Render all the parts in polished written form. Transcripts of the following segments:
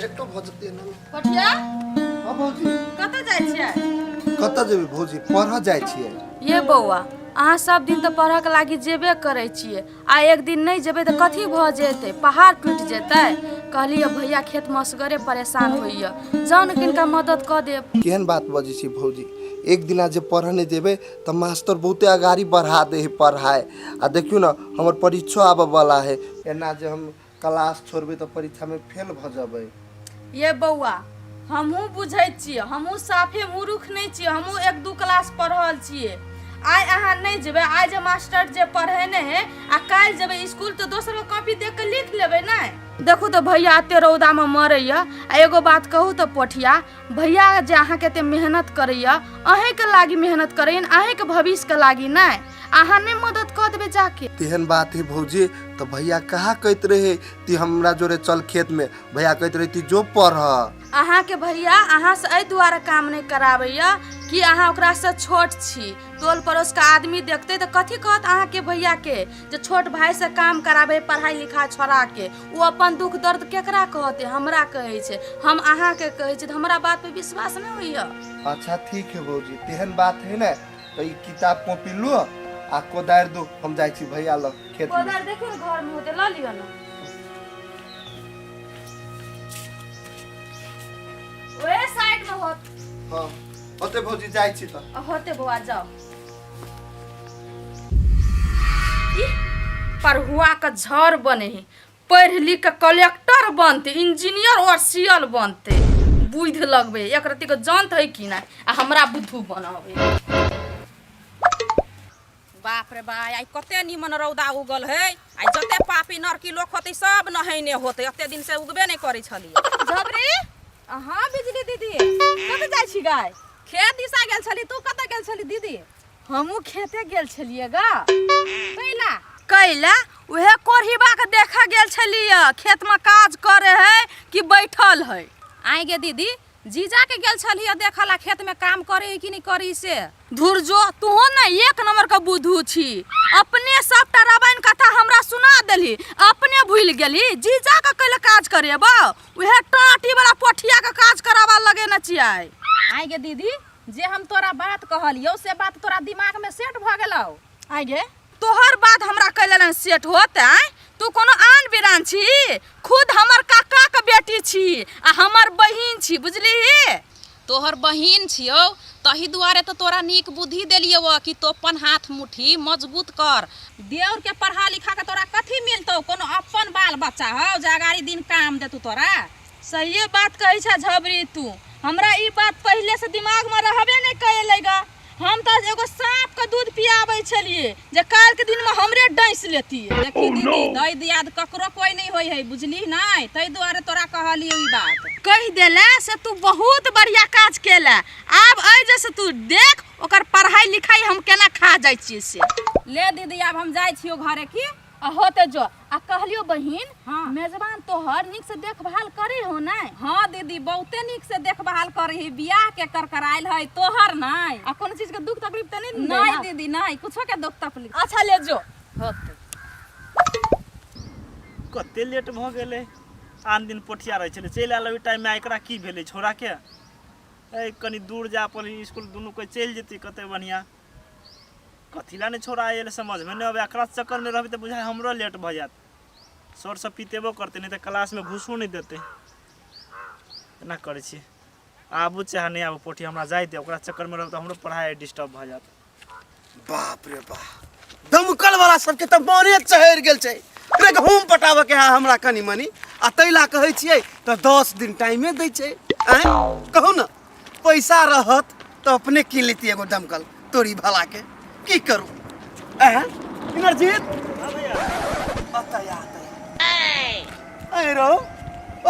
भेटो भ जते न पठिया हां भौजी कत जाय छियै कत जेबे भौजी पढ़ जाय छियै ये बौआ अहाँ सब दिन तो पढ़ के लागी जेबे करे छियै आ एक दिन नहीं जेबे तो कथी भ जेते पहाड़ टूट जेते कहलिए भैया खेत मसगरे परेशान होइया जान किनका मदद क देब केहन बात बजै छी भौजी एक दिना जे पढ़ नहीं देबे त मास्टर बहुते अगाड़ी बढ़ा दे है पढ़ाए आ देखियो ना हमर परीक्षा आबे वाला है एना जे हम क्लास छोड़बे त परीक्षा में फेल भ जबै ये बौआ हमहू बुझै छियै हमहू साफे मूर्ख नहीं छियै हमहू एक दू क्लास पढ़ल छियै आइ अहाँ नहीं जेबे आइ जे मास्टर जे पढ़ेने है आ काल जेबे स्कूल तो दोसर के कॉपी देख के लिख लेबे नहीं देखू तो भैया एते रौदा में मरैया आ एगो बात कहू तो पठिया भैया जे अहाँ के एते मेहनत करैया अहे के लागी मेहनत करैन अहे के भविष्य के लागी नहीं अहाँ नहीं मदद कर देबे जाके तेहन बात है भौजी तो भैया कहा कहत रहे ती हमरा जोरे चल खेत में भैया कहत रहे ती जो पढ़ अहाँ के भैया अहाँ से एहि दुआरे काम नहीं कराबैया कि अहाँ ओकरा से छोट छी टोल पड़ोस का आदमी देखते तो कथी कहत अहाँ के भैया के जे छोट भाई से काम कराबे पढ़ाई लिखाई छोड़ा के वो अपन दुख दर्द केकरा कहते हमरा कहे छे हम अहाँ के कहे छे हमरा बात पे विश्वास नहीं होइया अच्छा ठीक है भौजी तेहन बात है ना तो ई किताब कॉपी लो आ कोदार दो हम जाय छी भैया लग खेत में कोदार देखो घर में होते ल लियो ना ओए साइड में होत हां होते भौजी जाय छी त होते बुआ जाओ पर हुआ का झड़ बने है पढ़ लिख के कलेक्टर बनते इंजीनियर और सीएल बनते बुध लगबे एक रति को जानत है कि ना आ हमरा बुद्धू बनावे बाप रे बा आई कते निमन रौदा उगल है आई जते पापी नरकी लोग होते सब नहैने होते एते दिन से उगबे नहीं करै छली झबरी हां बिजली दीदी कत जाय छी गाय खेत दिशा गेल छली तू कत गेल छली दीदी हमहू खेते गेल छलिए गा कैला उहे कोरहिबा के देखा गेल छलिए खेत में काज करे है कि बैठल है आई गे दीदी जीजा के गेल छलिए देखला खेत में काम करे है कि नहीं करी से धुरजो तू ना एक नंबर का बुद्धू छी अपने सबटा रामायण कथा हमरा सुना देली अपने भूल गेली जीजा का कैला काज करेबा उहे टाटी वाला पोठिया का काज करावा लगे न छियै आई गे दीदी जे हम तोरा बात कहलियो से बात तोरा दिमाग में सेट भ गेलौ आई गे तोहर बात हमरा कैला न सेट होते तू कोनो आन बिरान छी खुद हमर काका के बेटी छी आ हमर बहिन छी बुझली तोहर बहिन छियो तही दुआरे तो तोरा नीक बुद्धि देलियो कि तो अपन हाथ मुट्ठी मजबूत कर देवर के पढ़ा लिखा के तोरा कथी मिलतौ कोनो अपन बाल बच्चा हो जे अगाड़ी दिन काम देतू तोरा सही बात कहै छ झबरी तू हमरा ई बात पहले से दिमाग में रहबे नहीं कैलेगा हम तो एगो सांप का दूध पियाबै छलिए जे काल के दिन में हमरे डांस लेती देखी दीदी दई दियाद ककरो कोई नहीं होई है बुझली नहीं तई दुआरे तोरा कहलियो ई बात कह देला से तू बहुत बढ़िया काज केला अब आई जैसे तू देख ओकर पढ़ाई लिखाई हम केना खा जाय छी से ले दीदी अब हम जाय छियो घरे की होते जो आ कहलियो बहिन हाँ मेजबान तोहर निक से देखभाल करे हो ना हाँ दीदी बहुते निक से देखभाल करे है बियाह के कर कराइल है तोहर नहीं आ कोनो चीज के दुख तकलीफ त नहीं नहीं दीदी नहीं कुछो के दुख तकलीफ अच्छा ले जो होते कते लेट भ गेले आन दिन पोठिया रहे छले चल आलो टाइम में एकरा की भेले छोरा के ए कनी दूर जा पड़ी स्कूल दोनों कोई चल जेती कते बढ़िया कथिला ने छोरा आयल समझ में नहीं अब एकरा चक्कर में रहबे त बुझाय हमरो लेट भ जात सर सब पीतेबो करते नहीं तो क्लास में घुसो नहीं देते ना करे छी आबू चाहे नहीं आबू पोठी हमरा जाय दे ओकरा चक्कर में रहब त हमरो पढ़ाई डिस्टर्ब भ जात बाप रे बाप दमकल वाला सबके त मारे चहर गेल छै रे घूम पटावे के हमरा कनी मनी आ तैला कहै छियै त 10 दिन टाइमे दै छै कहू न पैसा रहत त अपने किन लेती एगो दमकल तोरी भला के की करू इनरजीत हां भैया अतया रो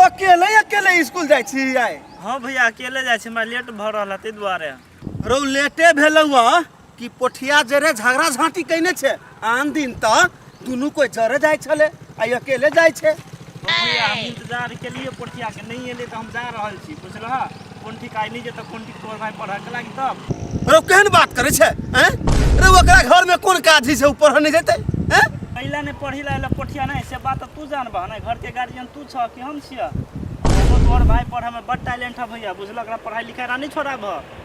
अकेले स्कूल जाय छी आइ हां भैया अकेले जाय छी हमरा लेट भ रहल तै दुआरे रो लेटे भेलौ कि पोठिया जरे झगड़ा झांटी कइने छै आन दिन त दुनू कोई जरे जाय छले आ अकेले जाय छै भैया हम इंतजार के लिए पोठिया के नहीं एले त हम जा रहल छी बुझलह कोन ठीक आई नहीं जे त कोन ठीक तोर भाई पढ़ा के लागी तब रो केहन बात करे छै रे ओकरा घर में कोन काज छै ऊपर नहीं जेते पहला ने पढ़ी ला पोठिया नहीं से बात तू जानबा नहीं घर के गार्जियन तू छ कि हम छिया तोर भाई पढ़े में बड़ टैलेंट है भैया, बुझलक रा पढ़ाई लिखाई रा नहीं छोड़ाब।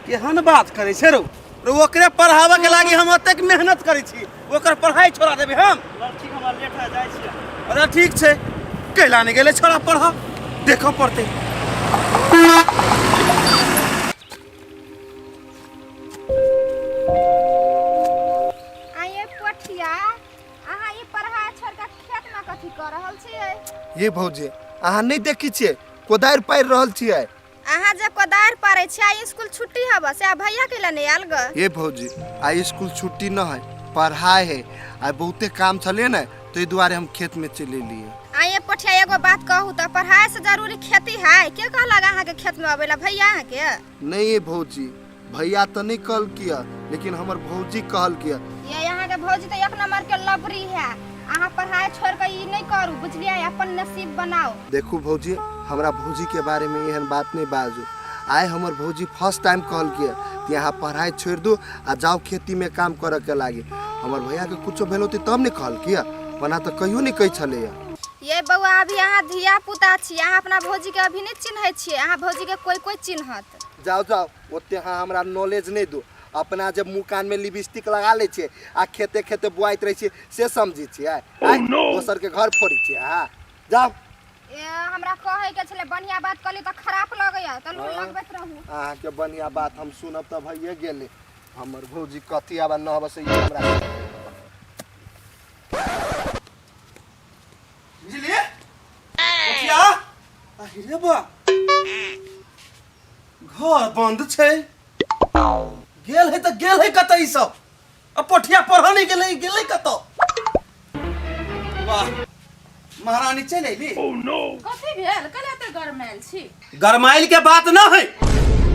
केहन बात करे छै रो? ओकरे पढ़ावे के लागी हम अतेक मेहनत करै छी, ओकर पढ़ाई छोड़ा देबे हम? ठीक, हमरा लेट हो जाइ छै। अरे ठीक छै, कैला नहीं गेले छोड़ा पढ़ा, देखो पड़ते। आइए पोठिया, अहाँ ई पढ़ाई छोड़ के खेत में कथी कर रहल छियै? ये भौजी अहाँ नहीं देखी छियै कोदारि पारि रहल छियै? अहाँ जे कोदारि पारै छियै, आई स्कूल छुट्टी हबे से भैया के लिए आयल ग? ये भौजी आई स्कूल छुट्टी न है, पढ़ाई है, आई बहुते काम चले न, तो ये दुआरे हम खेत में चले लिए। आइए पोठिया, एगो बात कहू तो पढ़ाई से जरूरी खेती है? के कहलक अहाँ के खेत में आबे ला? भैया अहाँ के? नहीं ये भौजी, भैया तो नहीं कहल किया, लेकिन हमार भौजी कहल किया। ये यहाँ के भौजी तो एक नंबर के लबरी है। अहाँ पढ़ाई छोड़ के ई नहीं करू, बुझलिए? अपन नसीब बनाओ। देखू भौजी, हमरा भौजी के बारे में एहन बात नहीं बाजू। आए हमर भौजी फर्स्ट टाइम कहल किया कि यहाँ पढ़ाई छोड़ दू आ जाओ खेती में काम करे के लागी। हमर भैया के कुछ भेल होती तब नहीं कहल किया, वरना तो कहियो नहीं कही छले। ये बउआ अभी अहाँ धिया पुता छी, अहाँ अपना भौजी के अभी नहीं चिन्है छियै। अहाँ भौजी के कोई चिन्हत। जाओ जाओ, ओते हाँ हमरा नॉलेज नहीं दू। अपना जब मुँह कान में लिपस्टिक लगा ले छे आ खेते खेते बुआइत रहे छे से समझी छियै? दोसर के घर फोड़ी छियै? हाँ जाओ। हमरा कहे के छले बढ़िया बात कहली तो खराब लगैया, तो लून लगबैत रहू। अहाँ के बढ़िया बात हम सुनब त भइए गेले। हमर भौजी कथी आबा न हबे से ई हमरा बुझलिए? पोठिया अरे बा, घर बंद छै, गेल है तो गेल है कतई ई सब? अब पोठिया पढ़ नहीं गेले, गेले कत? वाह, महारानी चले ली। कथी भेल? कले ते गरमाइल छी? गरमाइल के बात न है,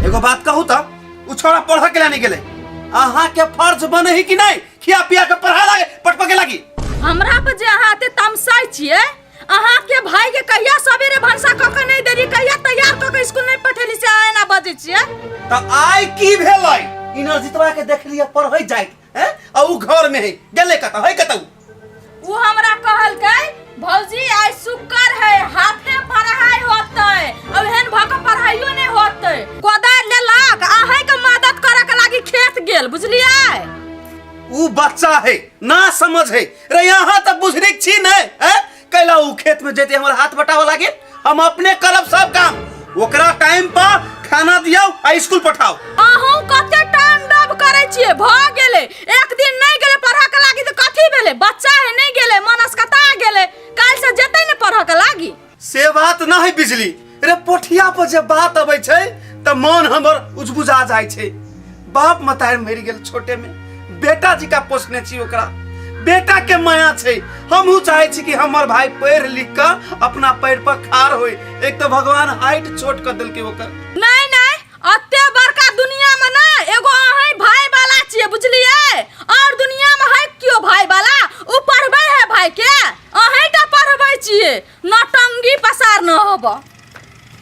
एगो बात कहू त, उ छोड़ा पढ़ के नहीं गेले। अहाँ के फर्ज बने ही कि नहीं खिया पिया के पढ़ा लागे पटपके लागी? हमरा पे जे अहाँ एते तमसाई छियै, अहाँ के भाई के कहिया सवेरे भंसा क के नहीं देली, कहिया तैयार क के स्कूल नहीं पठेली से आए ना बजे छियै? त आई की भेलै? इनरजितवा के देख लिया पढ़ै जाइत हैं, आ उ घर में है, गेले कत है कतौ? उ हमरा कहल के भौजी आज शुक्र है, हाथे पढ़ाई होतै, अब हेन भक पढ़ाइयो नहीं होतै। कोदार लेलक, अहाँ के मदद करे के लागी खेत गेल, बुझलियै? उ बच्चा है, ना समझ है रे। यहाँ तक बुझने छी नहीं है, कैला उ खेत में जेते हमर हाथ बटावा लागे? हम अपने करब सब काम, ओकरा टाइम पर खाना दियो आ स्कूल पठाओ। अहूं कते टाइम डब करे छियै? भ गेले एक दिन नहीं गेले पढ़ा के लागी तो कथी भेले? बच्चा है नहीं गेले, मनस कता गेले, काल से जेतै ने पढ़ा के लागी। से बात ना है बिजली रे। पोठिया पर जे बात अबै छै त मन हमर उजबुजा जाय छै। बाप मतार मरि गेल छोटे में, बेटा जी का पोसने छी, ओकरा बेटा के माया छै। हमहू चाहे छी कि हमर भाई पढ़ लिख के अपना पैर पर खाड़ होई। एक तो भगवान हाइट छोट कर देलके ओकर। नहीं नहीं, अत्ते बड़का दुनिया में ना एगो अहीं भाई वाला छियै, बुझलियै? और दुनिया में है क्यों भाई वाला? उ पढ़बै है भाई के, अहीं टा पढ़बै छियै। नटंगी पसार न होब।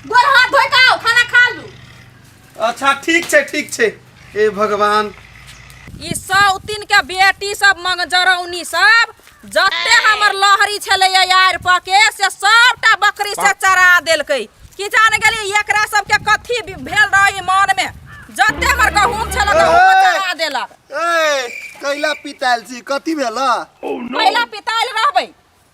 गोर हाथ धोइ के आओ, खाना खा लू। अच्छा ठीक छै ठीक छै। ए भगवान, ई सौतीन के बेटी सब मंगजरौनी सब जते हमर लहरी छलैया यार पके से सबटा बकरी से चरा देलकै। कि जान गेली एकरा सब के कथी भेल रही मन में? जते हमर गहूम छल गहूम चरा देलक। ए कैला पिताल छी कथी भेल? पहिला पिताल रहबै,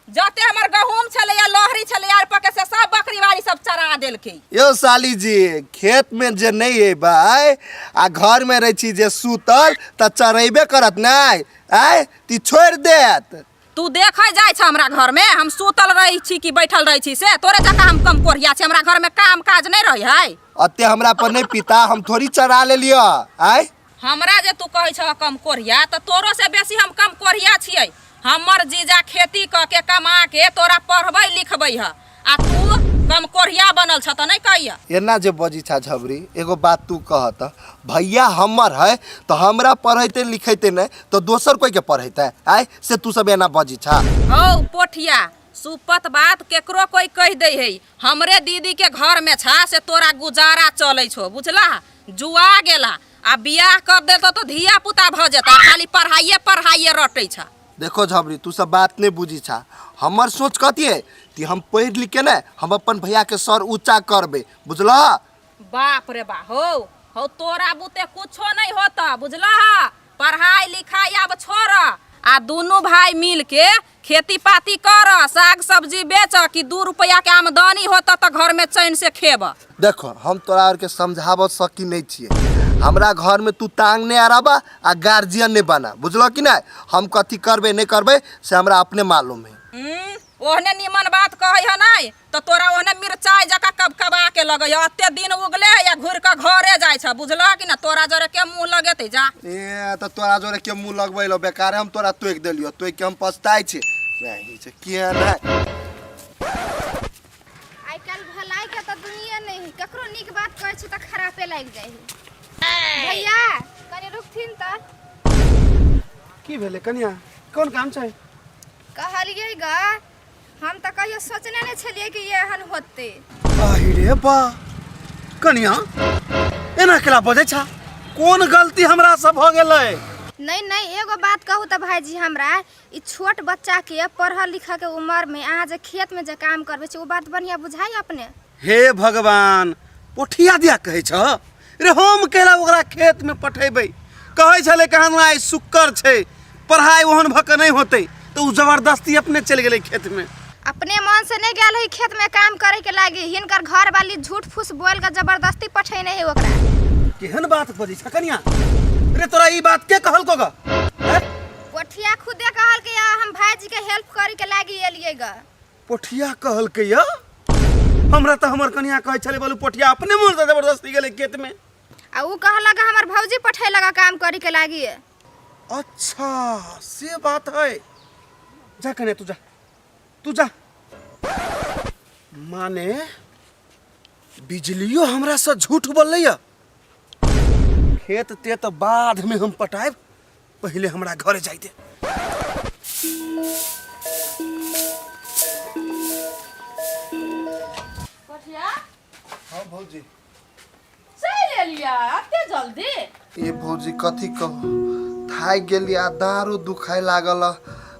जते हमर गहूम छलैया लहरी छलैया यार पके से सब बकरी वाली सब चरा देलकै। यो साली जी, खेत में जे नहीं एबै आ घर में रह छी जे सुतल त चरेबे करत नहीं, आय ती छोड़ देत। तू देखै जाय छ हमरा घर में हम सुतल रही छी कि बैठल रही छी? से तोरे जका हम कम कोरिया छी? हमरा घर में काम काज नहीं रही है? अते हमरा पर नहीं पिता, हम थोड़ी चरा ले लियो। आय हमरा जे तू कहै छ कम कोरिया, त तोरो से बेसी हम कम कोरिया छियै। हमर जीजा खेती क के कमा के तोरा पढ़बै लिखबै ह, आ तू कम कोरिया बनल छ त नहीं कहिया? एना जे बजी छा झबरी, एगो बात तू कहत, भैया हमर है तो हमरा पढ़ैते लिखैते नहीं तो दोसर कोई के पढ़ैते? आय से तू सब एना बजी छा? हौ पोठिया, सुपत बात केकरो कोई कह दे है। हमरे दीदी के घर में छा से तोरा गुजारा चलै छो, बुझला? जुआ गेला आ बियाह कर दे तो धिया पुता भ जेता, खाली पढ़ाइए रटै छ। देखो झबरी, तू सब बात नहीं बुझी छा। हमर सोच कथी है ती हम पढ़ लिख के ना हम अपन भैया के सर ऊंचा करबे बुझला। बाप रे बा हो तोरा बुते कुछो नहीं होता बुझला। पढ़ाई लिखाई अब छोड़ आ दोनों भाई मिल के खेती पाती कर, साग सब्जी बेच कि 2 रुपया के आमदनी होता तो घर में चैन से खेब। देखो हम तोरा और के समझाव सकी नहीं छिए। हमरा घर में तू टांग नहीं आराबा आ गार्जियन नहीं बना बुझलो कि नहीं। हम कथी करबे नहीं करबे से हमरा अपने मालूम है। ओहने निमन बात कहे है नहीं तो तोरा ओहने मिर्चाई जका कब कबा के लगे अत्ते दिन उगले या घुर के घरे जाय छ बुझलो कि ना। तोरा जरे के मुंह लगेते जा ए तो तोरा जोरे के मुंह लगबै लो बेकार हम तोरा तोक देलियो तोय के हम पछताई छी वही से किया ना। आइ काल भलाई के तो दुनिया नहीं ककरो नीक बात कहै छी त खराबे लाग जाय है। भैया कनी रुकथिन त की भेले कन्या कौन काम छै? कहलिए ग हम त कहियो सोचने नहीं छलिए कि ये हन होते। आहि रे बा कन्या एना केला बजै छा? कौन गलती हमरा से भ गेलै? नहीं एगो बात कहू त भाईजी हमरा ई छोट बच्चा के पढ़ा लिखा के उम्र में अहाँ जे खेत में जे काम करबे छी ओ बात बढ़िया बुझाई अपने। हे भगवान पोठिया दिया कहै छ रे हम केला ओकरा खेत में पठेबै। कहै छले कहां आइ शुक्र छै पढ़ाई ओहन भक नहीं होते तो उ जबरदस्ती अपने चल गेलै खेत में। अपने मन से नहीं गेल है खेत में काम करे के लागी हिनकर घर वाली झूठ फूस बोल के जबरदस्ती पठेने है ओकरा। केहन बात बजै छ कन्या? रे तोरा ई बात के कहल को ग? पोठिया खुदे कहल के हम भाईजी के हेल्प करे के लागी एलिए ग। पोठिया कहल के य? हमरा त हमर कन्या कहै छले बोलू पोठिया अपने मन से जबरदस्ती गेलै खेत में। आ उ कहलक हमर भौजी पठे लगा काम करे के लागी। अच्छा से बात है। जा कन्या तू जा माने बिजलियो हमरा से झूठ बोललै य। खेत ते तो बाद में हम पटाएब पहले हमरा घरे जाई दे। पोठिया हां भौजी चल एलिया अत्ते जल्दी? ए भौजी कथी कहू थाई गेलिया दारू दुखाय लागल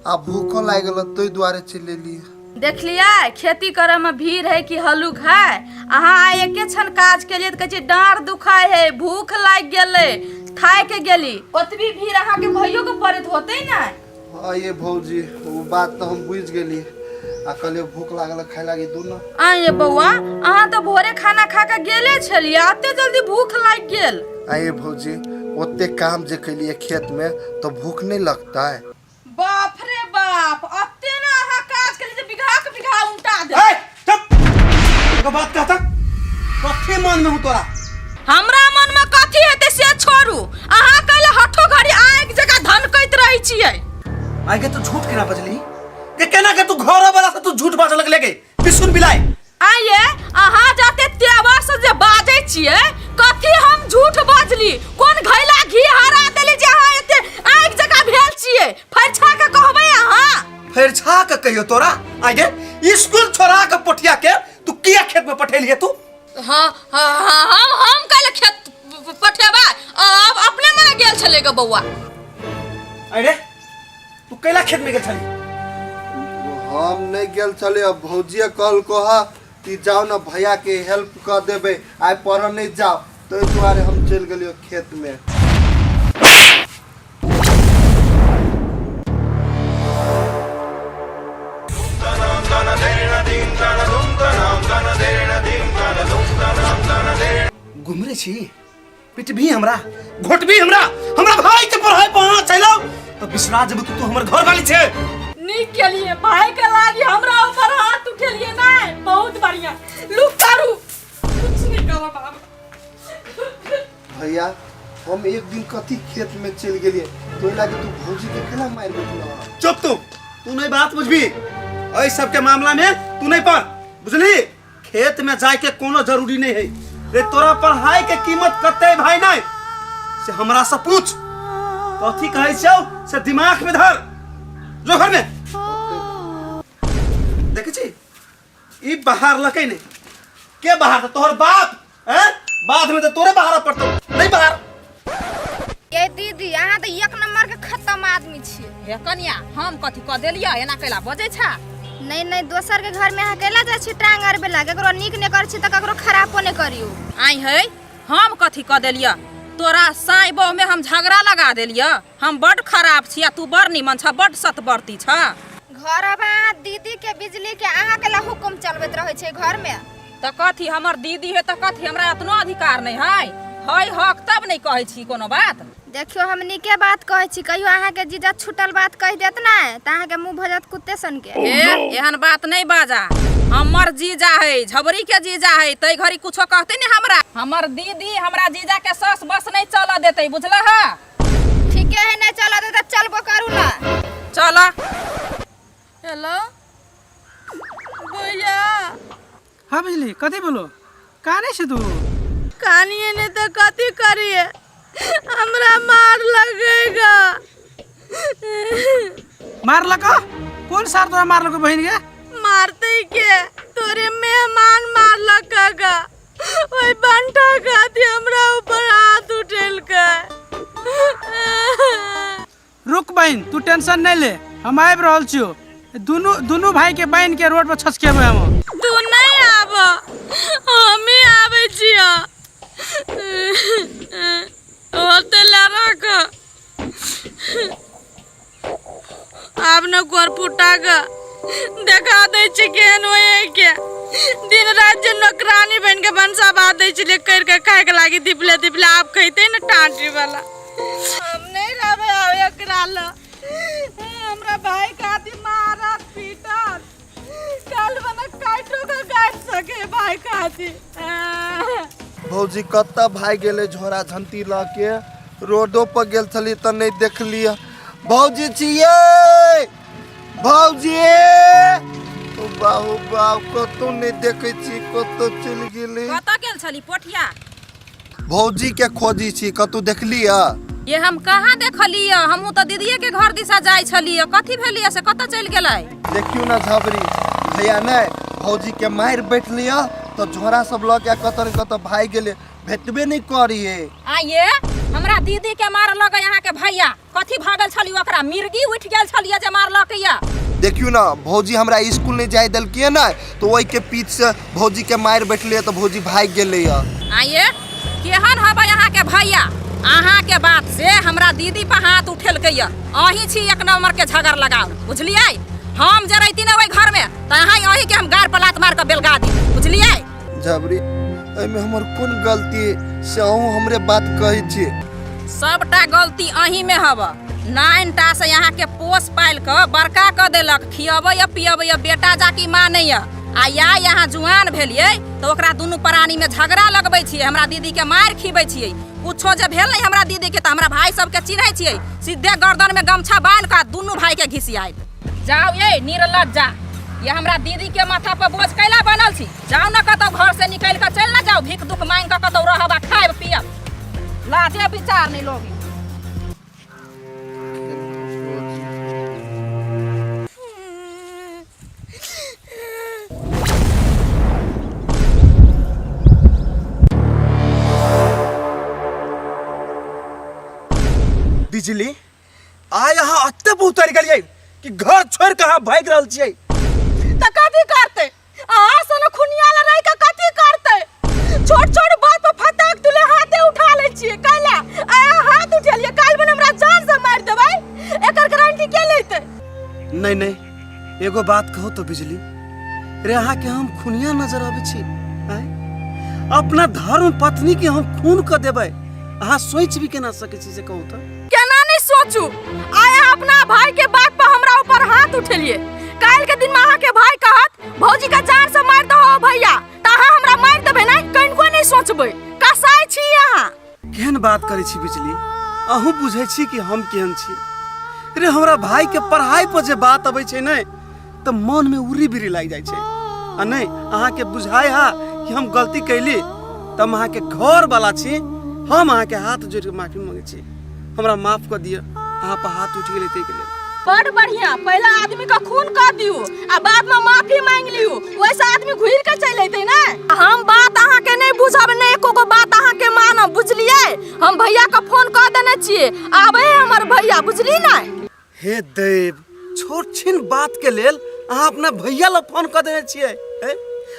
आ भूखो लागल तोय द्वारे चलेली। देख लिया खेती करे में भीड़ है कि हलुक है। अहाँ आए एके क्षण काज के लिए कहे डाँर दुखाए है भूख लाग गेले खाए के गेली ओतबी भीड़ अहाँ के भइयो के पड़त होते ना। हां ये भौजी वो बात तो हम बुझ गेली आ कले भूख लागल खाय लागी दू न। आइए बउआ अहाँ तो भोरे खाना खा के गेले छलिए अत्ते जल्दी भूख लाग गेल। आइए भौजी ओते काम जे कलिए खेत में तो भूख नहीं लगता है। बाप रे बाप अत्ते ना अहाँ काज के लिए बिघा के बिघा उल्टा दे। ए चुप एगो बात कहता कथी मन में हूं तोरा? हमरा मन में कथी हेते से छोड़ू। अहाँ कल हठो घड़ी आग जगह धनकैत रही छिए। आगे तो झूठ केना बजली? के केना के तू घर वाला से तू झूठ बाज लगले के बिसुन बिलाई। आइए अहाँ जाते तेवर से जे बाजै छिए कथी हम झूठ बाजली? कोन घैला घी हरा देली जे अहाँ एते आग जगह भेल छिए? फरछा के कहबै अहाँ? फरछा के कहियो तोरा? आगे स्कूल छोड़ा के पोठिया के तू किया खेत में पठेलिए तू? हां हम कल खेत पठेबा अब अपने मने गेल छले ग बउआ। अरे तू कैला खेत में गेल छली? हम नहीं गेल चले अब भौजिया कल कहा कि जाओ ना भैया के हेल्प कर देबे आइ पढ़ नहीं जाओ तो द्वारे हम चल गेलियो खेत में। घुमरे छी पिट भी हमरा घोट भी हमरा भाई के पढ़ाई पहुंच चलो तो विश्वास जब तू हमर घर वाली छे। निक के लिए भाई के लागी हमरा ऊपर हाथ उठेलिए ना बहुत बढ़िया लुक तारू कुछ नहीं करो बाबा। भैया हम एक दिन कथी खेत में चल गेलिए तो लागे तू भौजी के केना मार देतला। चुप तू नहीं बात बुझबी ओइ सब के मामला में तू नहीं पढ़ बुझली। खेत में जाए के कोनो जरूरी नहीं है रे। तोरा पढ़ाई के कीमत कते भाई नहीं से हमरा से पूछ कथी कहै छौ से दिमाग में धर जो घर में देखे छी ई बाहर लकै नहीं के बाहर तोहर बाप हैं बाद में तो तोरे बाहर पड़तो नहीं बाहर। ये दीदी अहाँ तो एक नंबर के खत्म आदमी छिए। हे कन्या हम कथी क देलियै एना कैला बजै छा? नहीं नहीं दोसर के घर में अकेला जाइ छी टांग अरबे ला ककरो नीक ने कर छी त ककरो खराबो ने करियो। आई है हम कथी क देलिया तोरा साइबो में हम झगड़ा लगा देलिया। हम बड़ खराब छिया तू बड़ निमन छ बड़ सतबर्ती छ। घरबा दीदी के बिजली के अहाँ के ला हुकुम चलबैत रहे छै घर में। त कथी हमर दीदी है त कथी हमरा इतना अधिकार नहीं है हक तब नहीं कहै छी कोनो बात। देखियो हम नीके बात कहै छी कहियो अहाँ के जीजा छूटल बात कह देत ना त अहाँ के मुंह भजत कुत्ते सन के। एहन बात नहीं बाजा हमर जीजा है झबरी के जीजा है तै घड़ी कुछो कहते नहीं हमरा। हमर दीदी हमरा जीजा के सस बस नहीं चल देते बुझला है। ठीके है नहीं चल दे त चलबो करू ना। चल हेलो भैया हाँ बिजली कथी बोलो कहाँ से तू कहानिए ने तो कथी करिए हमरा मार लगेगा। मार लगा कौन सार तोरा मार लगा बहन के मारते ही के तोरे मेहमान मार लगेगा ओए बंटा खाती हमरा ऊपर हाथ उठेल के। रुक बहन तू टेंशन नहीं ले हम आबि रहल छियो। दुनू भाई के बहन के रोड पर छसकेबे हम। तू नहीं आब हम ही आबै छियो होते लड़क आब न गोर फुटा के देखा दे छी केहन होए के दिन रात जे नौकरानी बन के बनसा बात दै छले कर के खाए के लागी दिपले दिपले आप खइते न टांटी वाला। हम नहीं रहबे आब एकरा ल हमरा भाई खाती मारत पीटत कल बना काटो के काट सके भाई खाती। भौजी कत्ता भाई गेले झोरा झंटी ला के रोडो पर गेल छली त नहीं देखलिए। भौजी छिए भौजी बाहु बाहु कतौ नहीं देखे छी कतौ चल गेली। कत गेल छली पोठिया भौजी के खोजी छी कतौ देखलिए। ये हम कहाँ देखलिए हमहू तो दीदीए के घर दिशा जाय छलिए कथी भेलिए से कत चल गेलै। देखियो ना झबरी भैया नहीं भौजी के मार बैठ लिया तो झोरा सब ल के कतन कत भाई गेले भेटबे नहीं करिए। आइए हमरा दीदी के मार लगे यहाँ के भैया कथी भागल छली ओकरा मिर्गी उठ गेल छलिए जे मार लकैया। देखियो ना भौजी हमरा स्कूल नहीं जाय देलकिए ना तो ओई के पीछ से भौजी के मार बैठले तो भौजी भाग गेले। आइए केहन हबे यहाँ के भैया अहाँ के बात से हमरा दीदी पर हाथ उठेलकै अही छी एक नंबर के झगड़ लगाओ बुझलिए। हम जे रहिती ना ओई घर में त अहाँ अही के हम गार पर लात मार के बेलगा दी बुझलिए। झबरी एमे हमर कोन गलती से अहूँ हमरे बात कहै छी। सबटा गलती अही में हब 9टा से यहाँ के पोस पाल के बड़का क देलक खियबै पियबै बेटा जाकी मानै आ या यहाँ जुआन भेलिए तो ओकरा दुनू प्राणी में झगड़ा लगबै छियै हमरा दीदी के मार खिबै छियै। कुछो जे भेल नहीं हमरा दीदी के त हमरा भाई सब के चिन्है छियै सीधे गर्दन में गमछा बांध के दुनू भाई के घिसियाइत। जाओ ये निर्लज्जा ये हमरा दीदी के माथा पर बोझ कैला बनल छी। जाओ न कतौ घर से निकल के चल ना जाओ भीख दुख मांग के कतौ रहबा खाएब पियब लाजे विचार नहीं लोगी। बिजली आ यहाँ अत्ते उतर गेलिए कि घर छोड़ के यहाँ भाग रहल छियै त कथी करते अहाँ सन खुनिया ल रह के कथी करते छोट छोट बात पर फटाक तुले हाथे उठा ले छियै कैला आ हाथ उठेलिए काल बन हमरा जान से मार देबै एकर गारंटी के लेते। नहीं नहीं एगो बात कहो तो बिजली रे यहाँ के हम खुनिया नजर आवे छी आय? अपना धर्म पत्नी के हम खून क देबै अहाँ सोच भी केना सकै छी से कहू तो केना नहीं सोचू आया अपना भाई के बात पर हमरा ऊपर हाथ उठेलिए काल के दिन में अहाँ के भाई कहत भौजी का जान से मार दो भैया त अहाँ हमरा मार देबै नहीं कनिको नहीं सोचबै कसाई छी अहाँ। केहन बात करै छी बिजली अहूँ बुझै छी कि हम केहन छी रे हमरा भाई के पढ़ाई पर जे बात अबै छै ने त मन में उरी बिरी लाग जाइ छै आ नहीं अहाँ के बुझाय हा कि हम गलती कैली त हम अहाँ के घर वाला छी हम अहाँ के हाथ जोड़ के माफी मांगे छी हमरा माफ कर दिया अहाँ पर हाथ उठ गेलै तै के लेल। बड़ बढ़िया पहला आदमी का खून कर दियो आ बाद में माफी मांग लियो वैसा आदमी घुर के चल अइते ना। हम बात अहाँ के नहीं बुझब नहीं एको बात अहाँ के मानब बुझलिए। हम भैया का फोन कर देने छिए आबे हमर भैया बुझली ना। हे देव छोट छिन बात के लेल अहाँ अपना भैया ला फोन कर देने छियै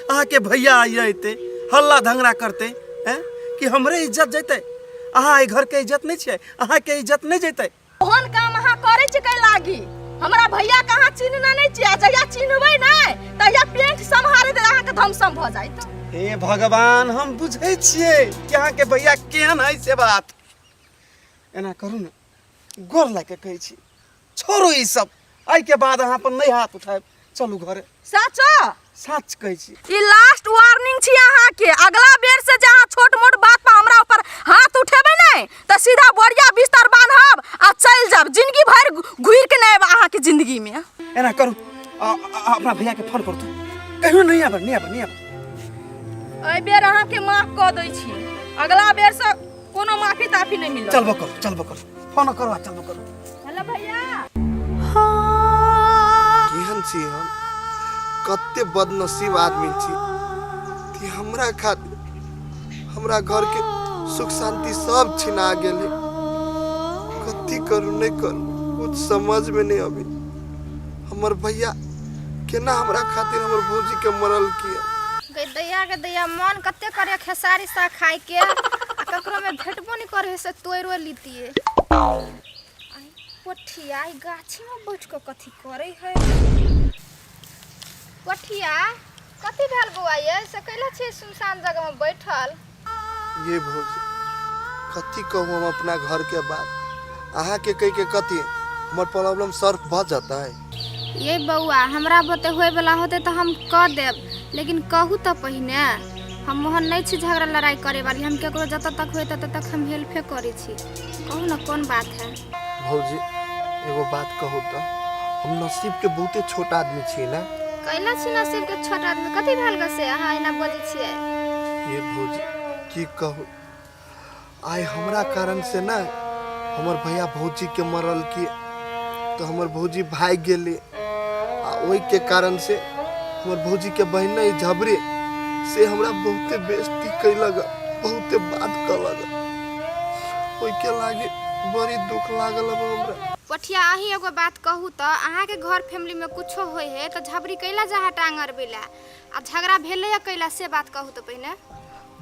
अहाँ के भैया अइते हल्ला धंगरा करते हैं कि हमरे इज्जत जैते अहाँ घर के इज्जत नहीं छियै अहाँ के इज्जत नहीं जैते ओहन काम अहाँ करे छी कै लागी हमरा भैया कहाँ चिन्हना नहीं छियै जहिया चिन्हबै नहीं तहिया पेट सम्हारे दे अहाँ के धमसम भ जाइत हे भगवान हम बुझे छियै कि अहाँ के भैया केहन है से बात एना करू ना गोर लाके कहै छी छोड़ो ई सब आई के बाद अहाँ पर नहीं हाथ उठाए चलू घरे सच सच कहै छी ई लास्ट वार्निंग छी अहाँ के अगला बेर से जहाँ छोट मोट बात पर हमरा ऊपर हाथ उठेबै नहीं त सीधा बोरिया बिस्तर बांधब आ चल जाब जिंदगी भर घुर के नहीं अहाँ के जिंदगी में एना करू अपना भैया के फोन करू कहियो नहीं आब एहि बेर अहाँ के माफ क दै छी अगला बेर से कोनो माफी ताफी नहीं मिलत चलबो करू फोन करू आ चलबो करू हेलो भैया केहन छी हम कते बदनसीब आदमी छी कि हमरा खातिर हमरा घर के सुख शांति सब छिना गेले कथी करू नहीं करू कुछ समझ में नहीं अभी हमर भैया केना हमरा खातिर हमर भौजी के मरल किया के दैया मन कते करे खेसारी सा खाए के आ ककरो में भेटबो नहीं करे से तोरो लीतिए पोठिया ई गाछी में बैठ के कथी करे है पोठिया कथी भेल बौआ ये से कैला छी सुनसान जगह में बैठल ये भौजी कथी कहूँ हम अपना घर के बात अहाँ के कह के कथी हमर प्रॉब्लम सॉल्व भ जाता है ये बउआ हमरा बते होए वाला होते तो हम कह देब लेकिन कहू तो पहिने हम मोहन नहीं छी झगड़ा लड़ाई करे वाली हम केकरो जत तक होए तत तक हम हेल्पे करे छी कहू ना कौन बात है भौजी एगो बात कहू तो हम नसीब के बहुते छोट आदमी छी ना कैला छी नसीब के छोट आदमी कथी भेल ग से अहाँ एना बजै छियै ये भौजी की कहू आइ हमरा कारण से ना हमर भैया भौजी के मरल की तो हमर भौजी भाग गेली आ ओई के कारण से हमर भौजी के बहिन नहीं झबरे से हमरा बहुते बेइज्जती कैलक बहुते बात कहलक ओई के लागे बड़ी दुख लागल अब हमरा पठिया अही एगो बात कहू तो अहाँ के घर फैमिली में कुछो होय है तो झबरी कैला जहाँ टांगर बेला आ झगड़ा भेले या कैला से बात कहू तो पहले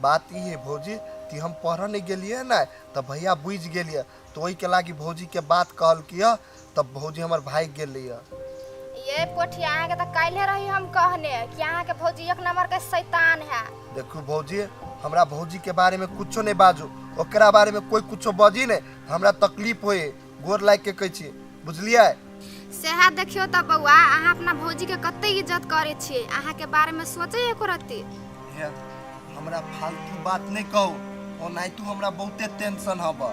बात ई है भौजी कि हम पढ़ नहीं गेलिए ना तो भैया बुझ गेलिए तो ओई के लागी भौजी के बात कहल किया तब भौजी हमर भाग गेली ये पोठिया अहाँ के तो काल्हे रही हम कहने कि अहाँ के भौजी एक नंबर के शैतान है देखू भौजी हमरा भौजी के बारे में कुछो नहीं बाजू ओकरा बारे में कोई कुछो बाजी नहीं हमरा तकलीफ होए गोर लाग के कहै छी बुझलिए सेहा देखियो त बउआ अहाँ अपना भौजी के कते इज्जत करे छी अहाँ के बारे में सोचे एको रत्ती हमरा फालतू बात नहीं कहू ओनाही तू हमरा बहुते टेंशन हबा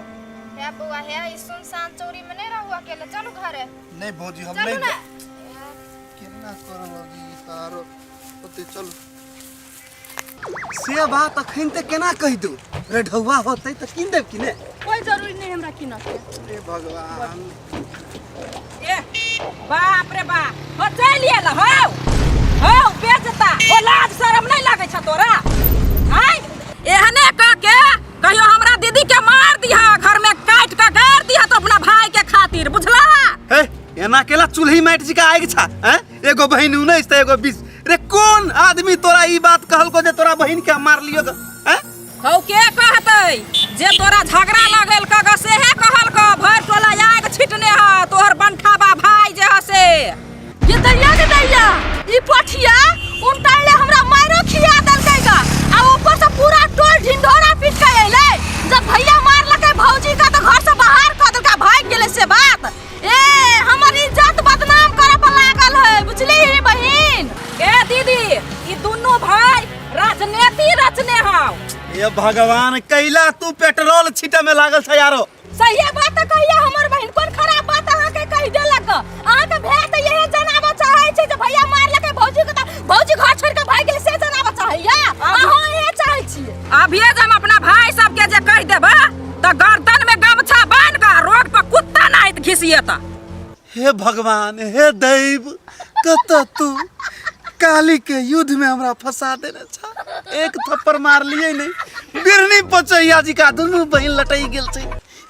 हे बउआ हे ई सुनसान चौरी में नहीं रहू अकेले चलू घरे नहीं भौजी हम चलू नहीं ना केना कर लगी तारो ओते चल से बात अखन ते केना कहि दू रे ढौवा होतै त किन देब कि ने कोई जरूरी नहीं हमरा किन के हे भगवान ए बाप रे बाप हो चलिए ल हो बेचता ओ लाज शरम नहीं लागे छ तोरा हाय एहने क के कहियो हमरा दीदी के मार दिया घर में काट के गाड़ दिया तो अपना भाई के खातिर बुझला हे एना केला चूल्ही माइट जी का आइग छा हैं एगो बहिन 19 त एगो 20 रे कौन आदमी तोरा ई बात कहल को जे तोरा बहिन के मार लियो ग हैं हौ के कहतै जे तोरा झगड़ा लागल क से है कहल क भर टोला आग छिटने ह तोहर बंठाबा भाई जे हसे ये दैया ई पोठिया उल्टाले हमरा मारो खिया देलकै ग आ ऊपर से पूरा टोल ढिंढोरा पीट के अइले जब भैया मार लके भौजी का तो घर से बाहर क देलका भाग गेले से बात ए हमर इज्जत बदनाम करे पर लागल है बुझली बहिन ए दीदी ई दुनु भाई राजनीति रचने हौ ये भगवान कैला तू पेट्रोल छीटे में लागल छ यारो सही बात कहिया हमर बहिन कोन खराब बात अहाँ के कहि देलक अहाँ के भेट त यही जनाब चाहै छै जे भैया मार लके भौजी के भौजी घर छोड़ के भाग गेल से जनाब चाहैया अहाँ ये चाहै छियै अभिये हम अपना भाई सब के जे कह देबा त गर्दन में गमछा बांध के रोड पर कुत्ता नाइत घिसिएता हे भगवान हे दैव कत तू काली के युद्ध में हमरा फंसा देने छा एक थप्पड़ मार लिए नहीं बिरनी पचैया जी का दुनु बहिन लटई गेल छै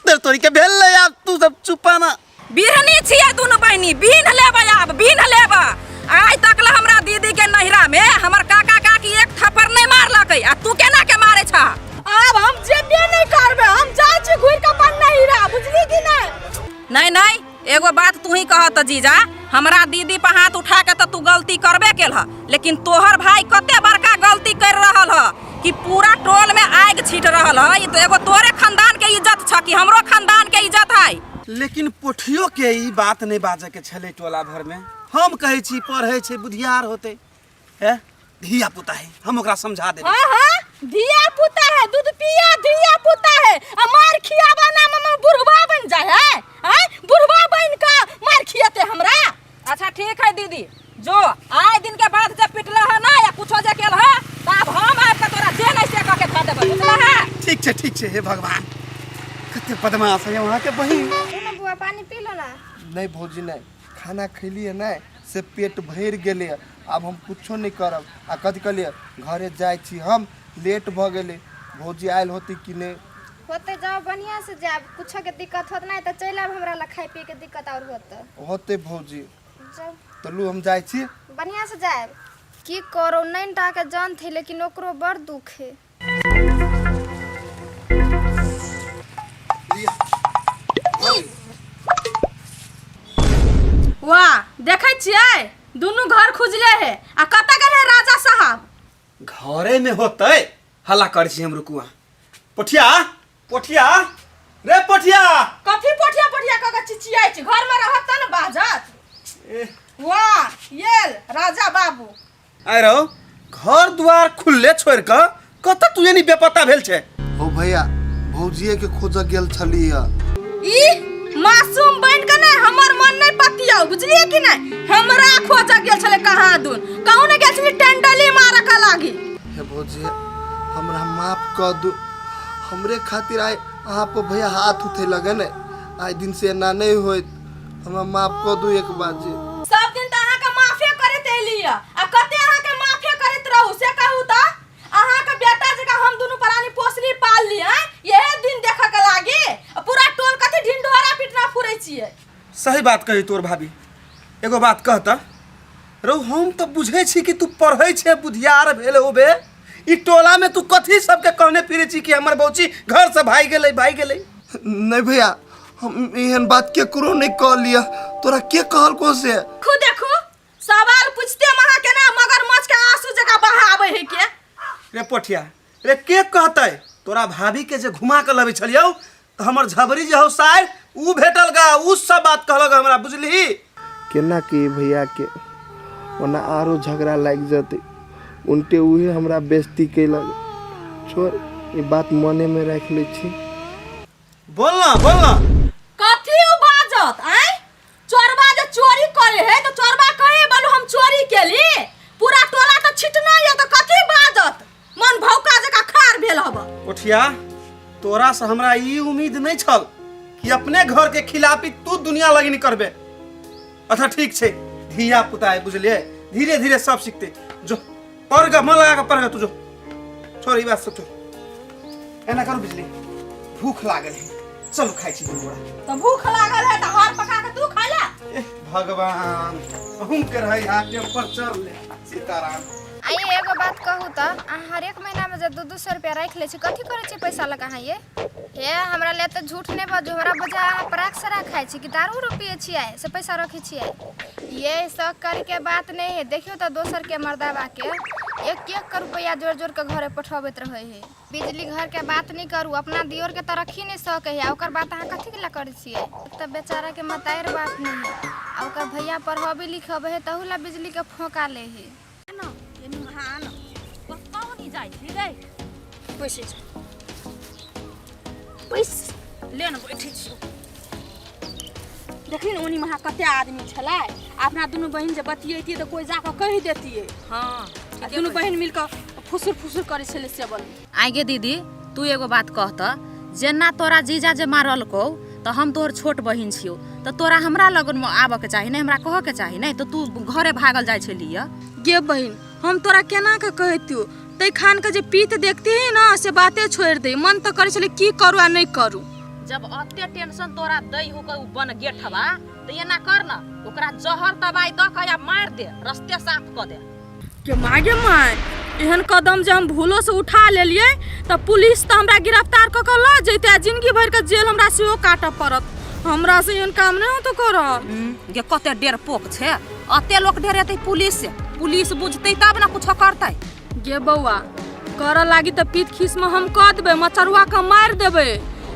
दर तोरी के भेल ले अब तू सब चुपा ना बिहनी छियै दुनु बहिनी बीन लेबा अब बीन लेबा आज तक ला हमरा दीदी के नहिरा में हमर काका काकी एक थप्पड़ नहीं मारलकै आ तू केना के मारे छा? अब हम जेबे नहीं करबे, हम जाय छी घुर के अपन नहिरा, बुझली कि नहीं? नहीं, एगो बात तू ही कहत जीजा, हमरा दीदी पर हाथ उठा के तो तू गलती करबे केल ह, लेकिन तोहर भाई कते बड़का गलती कर रहल ह कि पूरा टोल में आग छीट रहल ह। ई तो एगो तोरे खानदान के इज्जत छ कि हमरो खानदान के इज्जत है? लेकिन पोठियो के ई बात नहीं बाजे के छले टोला भर में। हम कहे छी पढ़े छे बुधियार होते है, धिया पुता है, हम ओकरा समझा देबे। हां धिया पुता है, दूध पिया धिया पुता है, आ मार खियावा ना मम्मा बुढ़वा बन जाय है। हैं बुढ़वा बन का मार खियाते हमरा। अच्छा ठीक है दीदी, जो आए दिन के बाद जब पिटल है ना या कुछो जे केल है तब हम आब के तोरा जे नहीं से क के ध देबे, बुझला है? ठीक छे, हे भगवान कते बदमाश है वहां के बहिन। बुआ पानी पी लो ना। नहीं भौजी नहीं, खाना खैलिए नहीं से पेट भर गेले, अब हम कुछो नहीं करब। आ कथी कहलिए घरे जाए छी, हम लेट भ गेले, भौजी आयल होती कि नहीं? होते जाओ बढ़िया से जाब, कुछ के दिक्कत होत नहीं तो चल आब, हमरा ला खाए पिए के दिक्कत और होते भौजी। जाओ चलू हम जाए छी, बढ़िया से जाए। की करो नहीं टा के जान थे, लेकिन ओकरो बड़ दुख है। वाह देखे छियै दोनों घर खुजले है, आ कत गेले राजा साहब? घरे में होते हल्ला कर छी हम रुकुआ। पोठिया पोठिया रे पोठिया। कथी पोठिया पोठिया क के चिचियाइ छी? घर में रहत त न बाजत। वाह ये राजा बाबू आय रहो, घर द्वार खुलले छोड़ के कत तू नहीं बेपता भेल छे? ओ भैया भौजिए के खोज गेल छली है। ई मासूम बन के नहीं हमर मन नहीं पतिया, बुझलिए कि नहीं? हमरा खोज गेल छले कहां दून, कहू ने गेल छली टेंडली मार के लागी। हे भौजी हमरा माफ कर दू, हमरे खातिर आए अहाँ पर भैया हाथ उठे लगे ने, आज दिन से ना नहीं होय, हमरा माफ कर दू एक बार जी। सब दिन त अहाँ के माफे करत एलिया, आ कते अहाँ के माफे करत रहू से कहू त? अहाँ के बेटा जका हम दोनों प्राणी पोसली पाल ली हैं, यही दिन देखा के लागी पूरा टोल कथि ढिंढोरा पिटना फुरै छियै। सही बात कही तोर भाभी। एगो बात कहता रहो, हम तो बुझे छी कि तू पढ़े छे बुधियार भेल होबे, ई टोला में तू कथी सबके कहने फिरे छी कि हमर बौची घर से भाग गेलै? नहीं भैया हम एहन बात केकरो नहीं कह लिया, तोरा के कहल को से? खुद देखू सवाल पूछते महा के ना मगरमच्छ के आंसू जका बहावे है के। रे पोठिया रे के कहते तोरा भाभी के जे घुमा के लबे छलियौ तो हमर झबरी जे हो शायर ऊ भेटल गा, ऊ सब बात कहलग हमरा, बुझली? केना के भैया के ओना आरो झगड़ा लग जते, उनटे उहे हमरा बेइज्जती कैलक। छोड़ ये बात मने में रख ले छी। बोलना कथी उ बाजत आय? चोरबा जे चोरी करे है तो चोरबा कहे बोलो हम चोरी केली, पूरा टोला तो छिटना है तो कथी बाजत? मन भौका जका खार भेल हब। पोठिया तोरा से हमरा ई उम्मीद नहीं छल कि अपने घर के खिलाफी तू दुनिया लगनी करबे। अच्छा ठीक छे, धिया पुता है बुझलिए, धीरे धीरे सब सीखते। जो पढ़ ग मन लगा के पढ़ ग, तू जो छोड़ ई बात सब छोड़। एना करू बुझली, भूख लागल है, चलो खाई छी बोरा। तो भूख लागल है तो हार पका के तू खा ले। भगवान हम के रही हाथ पर चढ़ ले। सीताराम। आइए एगो बात कहू तो, हर एक महीना में जब 200 रुपया रख ले छी, कथी करे छी पैसा लगा है ये? हमरा ले तो झूठ नहीं बाजू, हमरा बजा पराक सरा खाए छी कि दारू रुपये छियै से पैसा रखी छियै? ये सब करके बात नहीं है। देखियो तो दोसर के मर्दावा के 1-1 रुपया जोड़ जोड़ के घरे पठबैत रहे है। बिजली घर के बात नहीं करू, अपना दियोर के तो रखी नहीं सके है, ओकर बात अहाँ कथी ला करे छियै? तो बेचारा के मतायर बात नहीं है, आ ओकर भैया पढ़बे लिखबे है तहु ला बिजली के फोका ले है। देखी न ओनी महा कते आदमी छलै, अपना दुनू बहिन जे बतियैतियै तो कोई जाके कहि देतियै। हां दुनू बहिन मिलके फुसुर फुसुर करे छलै से बोल। आगे दीदी तू एगो बात कहत, जेना तोरा जीजा जे मारल को तो हम तोहर छोट बहिन छियो, तो तोरा हमरा लगन में आबे के चाही, नहीं हमरा कह के चाही, नहीं तो तू घरे भागल जाय छलिए। गे बहिन हम तोरा केना के कहतियो, तै खान के जे पीत देखती है ना से बातें छोड़ दे, मन तो करे छले की करू आ नहीं करू। जब अत्ते टेंशन तोरा दई हो के बन गेठवा तो ये ना कर ना, ओकरा जहर दवाई द के या मार दे, रस्ते साफ क दे। के मागे माय एहन कदम जे हम भूलो से उठा लेलिए तो पुलिस तो हमरा गिरफ्तार क के ल जैते, जिंदगी भर के जेल हमरा सेहो काटऽ पड़त। हमरा से एहन काम नहीं तो करब। गे कते डेर पोक छे, अते लोग डरेतै पुलिस से, पुलिस बुझतै तब ना कुछ करतै। गे बौआ कर लागी तो पीठ खीस में हम कह देबै, मचरुआ के मार देबै,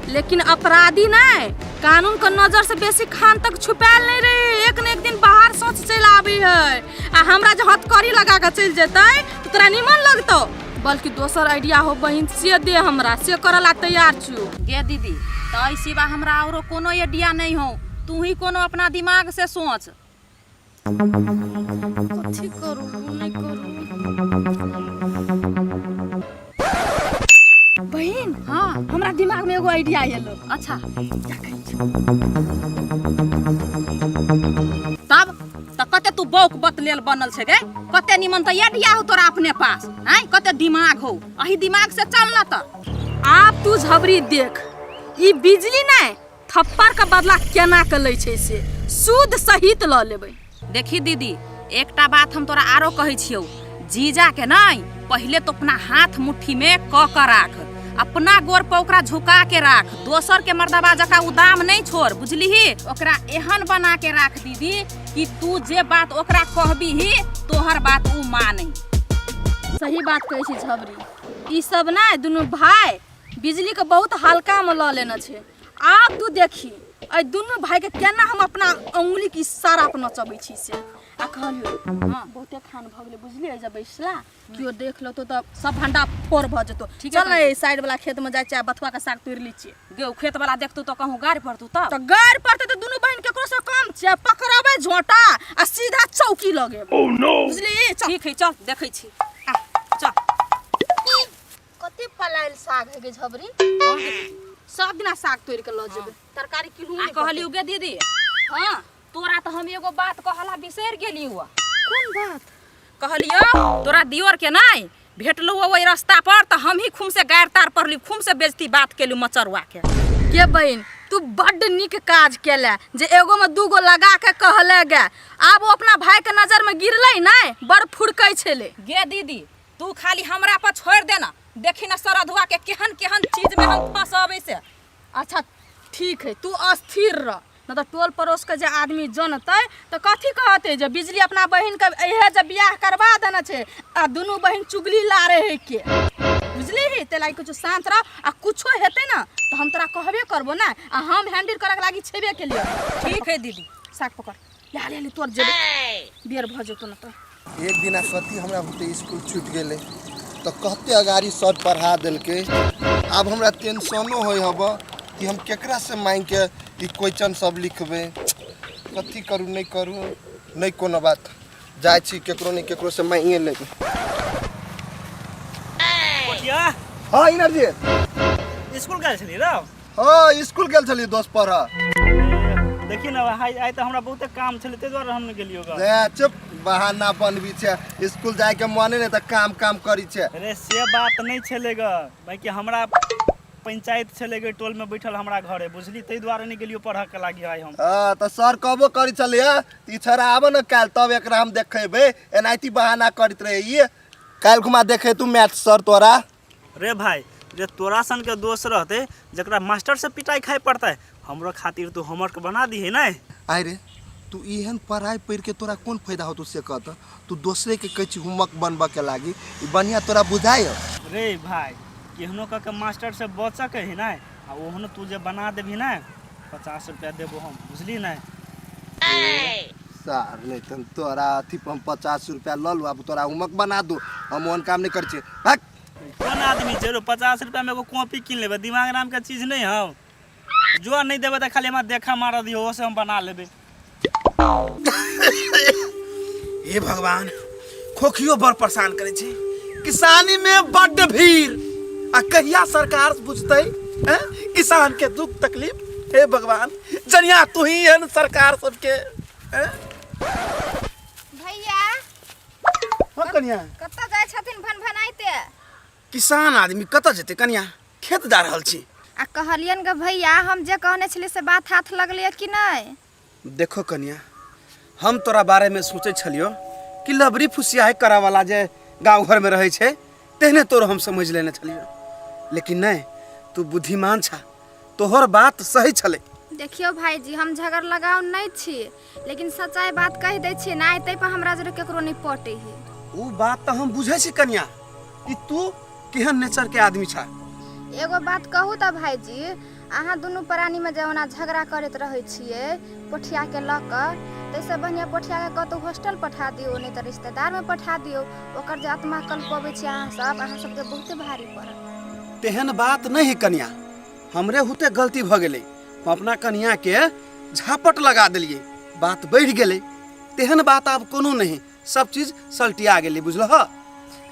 लेकिन अपराधी नहीं, कानून के नजर से बेसी खान तक छुपायल नहीं रही। एक न एक दिन बाहर सोच चल आबी है आ हमरा जो हथकड़ी लगा के चल जेतै तो तोरा निमन लगतौ। बल्कि दोसर आइडिया हो बहिन से दे, हमरा से करला तैयार छु। गे दीदी तै सिवा हमरा औरो कोनो आइडिया नहीं हो, तू ही कोनो अपना दिमाग से सोच। कथी करू नहीं करू बहिन? हाँ हमरा दिमाग में एगो आइडिया एलो। अच्छा तब त कते तू बौक बतलेल बनल छे गे, कते निमन त आइडिया हो तोरा अपने पास, हैं कते दिमाग हो, अही दिमाग से चल ना त। आप तू झबरी देख, ई बिजली नहीं थप्पड़ का बदला केना के लै छै से शुद्ध सहित ल लेबै। देखी दीदी एकटा बात हम तोरा आरो कहै छियौ, जीजा के नहीं पहले तो अपना हाथ मुट्ठी में क के राख, अपना गोर पर ओकरा झुका के राख, दोसर के मर्दबा जका उदाम नहीं छोड़, बुझलिही? ओकरा एहन बना के राख दीदी कि तू जे बात ओकरा कहबी ही तोहर बात उ माने। सही बात कहै छी झबरी, ई सब ना दुनू भाई बिजली के बहुत हल्का में ल लेना छे। आब तू देखी ए दुनू भाई के केना हम अपना उंगली के इशारा पर नचबै छी से। आ कहलियो हां बहुते खान भ गेलै, बुझलिए? जब बैसला कियो देख लो तो सब भंडा फोड़ भ जतो। चल ना साइड वाला खेत में जाय छै, बथुआ के साग तोड़ ली छी। गे खेत वाला देखतू तो कहूं गाड़ पड़तू तब तो गाड़ पड़ते तो दुनू बहन केकरो से कम छै, पकड़बै झोटा आ सीधा चौकी लगे। ओह नो, बुझली? ठीक है चल देखै छी। चल कते पलायल साग है गे झबरी, सब दिना साग तोड़ के ल जेबै, तरकारी किलो आ कहलियो गे दीदी हां तोरा तो हम एगो बात कहला बिसर गेलियो। कोन बात? कहलियो तोरा दियोर के नहीं भेटलो ओई रास्ता पर तो हम ही खूम से गाड़ तार पड़ली, खूम से बेइज्जती बात केलु मचरुआ के। के बहन तू बड्ड निक काज केले जे एगो में दूगो लगा के कहले गे। आब वो अपना भाई के नजर में गिरलै नहीं, बड़ फुड़कै छले। गे दीदी तू खाली हमरा पर छोड़ देना, देखी ना सरधुआ के केहन केहन चीज में हम फंसाबै से। अच्छा ठीक है, तू अस्थिर रह, न तो टोल पड़ोस के जे आदमी जनतै तो कथी कहते जे बिजली अपना बहन के एहे जे बियाह करवा देना छे आ दुनू बहन चुगली ला रहे के, बुझली? ते लागी कुछ शांत रह, आ कुछो हेतै ना तो हम तोरा कहबे करबो ना, आ हम हैंडल करे के लागी छेबे के लिए। ठीक है दीदी साग पकड़ ले ले तोर जेबे बेर भ जेतो ना तो। एक दिन कथी हमरा होते स्कूल छूट गेले तो कहते अगाड़ी सर पढ़ा देलके। अब हमरा टेंशनो होय हब कि हम केकरा से मांग के ई क्वेश्चन सब लिखबे, कथी करू नहीं करू, नहीं कोनो बात, जाय छी केकरो नहीं केकरो से मांगे लेबे। पोठिया हां इनर जी, स्कूल गेल छली रे? हां स्कूल गेल छली दोस्त पढ़ा। देखी ना आइ तो हमरा बहुते काम छले ते द्वारा हम न गेलियो ग। रे चुप, बहाना बनबी छे, स्कूल जाय के माने ने त काम करी छे। अरे से बात नहीं छले ग भाई कि हमरा पंचायत छले गे, टोल में बैठल हमरा घरे, बुझली? तै द्वारा नहीं गेलियो पढ़ा के लागी आइ हम। हां त सर कहबो करी छले ती छरा आबो न काल, तब एकरा हम देखेबे। एनाइती बहाना करत रही काल घुमा देखे तू मैथ सर तोरा। रे भाई जे तोरा सन के दोस्त रहते जकरा मास्टर से पिटाई खाए पड़ता है, हमरो खातिर तू होमवर्क बना दी है ना। आइ रे तू एहन पढ़ाई पढ़ के तोरा कौन फायदा हो तुझसे कहता, तू दूसरे के कहै छी होमवर्क बनबा के लागी, ई बढ़िया तोरा बुझाय। रे भाई केहनो के मास्टर से बचक है ना, आ ओहनो तू जे बना देबी ना 50 रुपया देबो हम, बुझली ना? सर नहीं तन तोरा अथी पर हम 50 रुपया ल लू, अब तोरा होमवर्क बना दू, हम ओहन काम नहीं कर छी। भाग कौन आदमी जरूर 50 रुपया में एगो कॉपी किन लेबे, दिमाग नाम के चीज नहीं है। जो नहीं देबे तो खाली हमरा देखा मार दियो, ओसे हम बना लेबे। हे भगवान खोखियो बड़ परेशान करे छे, किसानी में बड्ड भीड़, आ कहिया सरकार बुझतै किसान के दुख तकलीफ। हे भगवान जनिया तू ही है सरकार सबके। भैया हाँ कनिया, कत्ता जाय छथिन भनभनाइते? किसान आदमी कत जेते कनिया, खेत जा रहल छी। आ कहलियन गे भैया हम जे कहने छली से बात हाथ लगलिए कि नहीं? देखो कनिया हम तोरा बारे में सोचे छलियो कि लबरी फुसिया करा वाला जे गांव घर में रहे छे तेहने तोर हम समझ लेने छलियो, लेकिन नहीं, तू बुद्धिमान छा, तोहर बात सही छले। देखियो भाईजी, हम झगड़ लगाव नहीं छी, लेकिन सच्चाई बात कह दे छी ना, तै पर हमरा जरे केकरो नहीं पटे है। ऊ बात तो हम बुझे छी कन्या कि तू केहन नेचर के आदमी छा। एगो बात कहू त भाईजी, अहाँ दुनू प्राणी में जवना झगड़ा करत रहे छिए पोठिया के लक, तैसे बढ़िया पोठिया के कतौ हॉस्टल पठा दियो, नहीं तो रिश्तेदार में पठा दियो, ओकर जे आत्मा कल पवे छी अहाँ सबके बहुते भारी पड़त। तेहन बात नहीं कन्या, हमरे हुते गलती भ गेले, हम अपना कन्या के झापट लगा दिलिए, बात बढ़ गेले। तेहन बात अब कोनो नहीं, सब चीज सल्टिया गेले, बुझलह।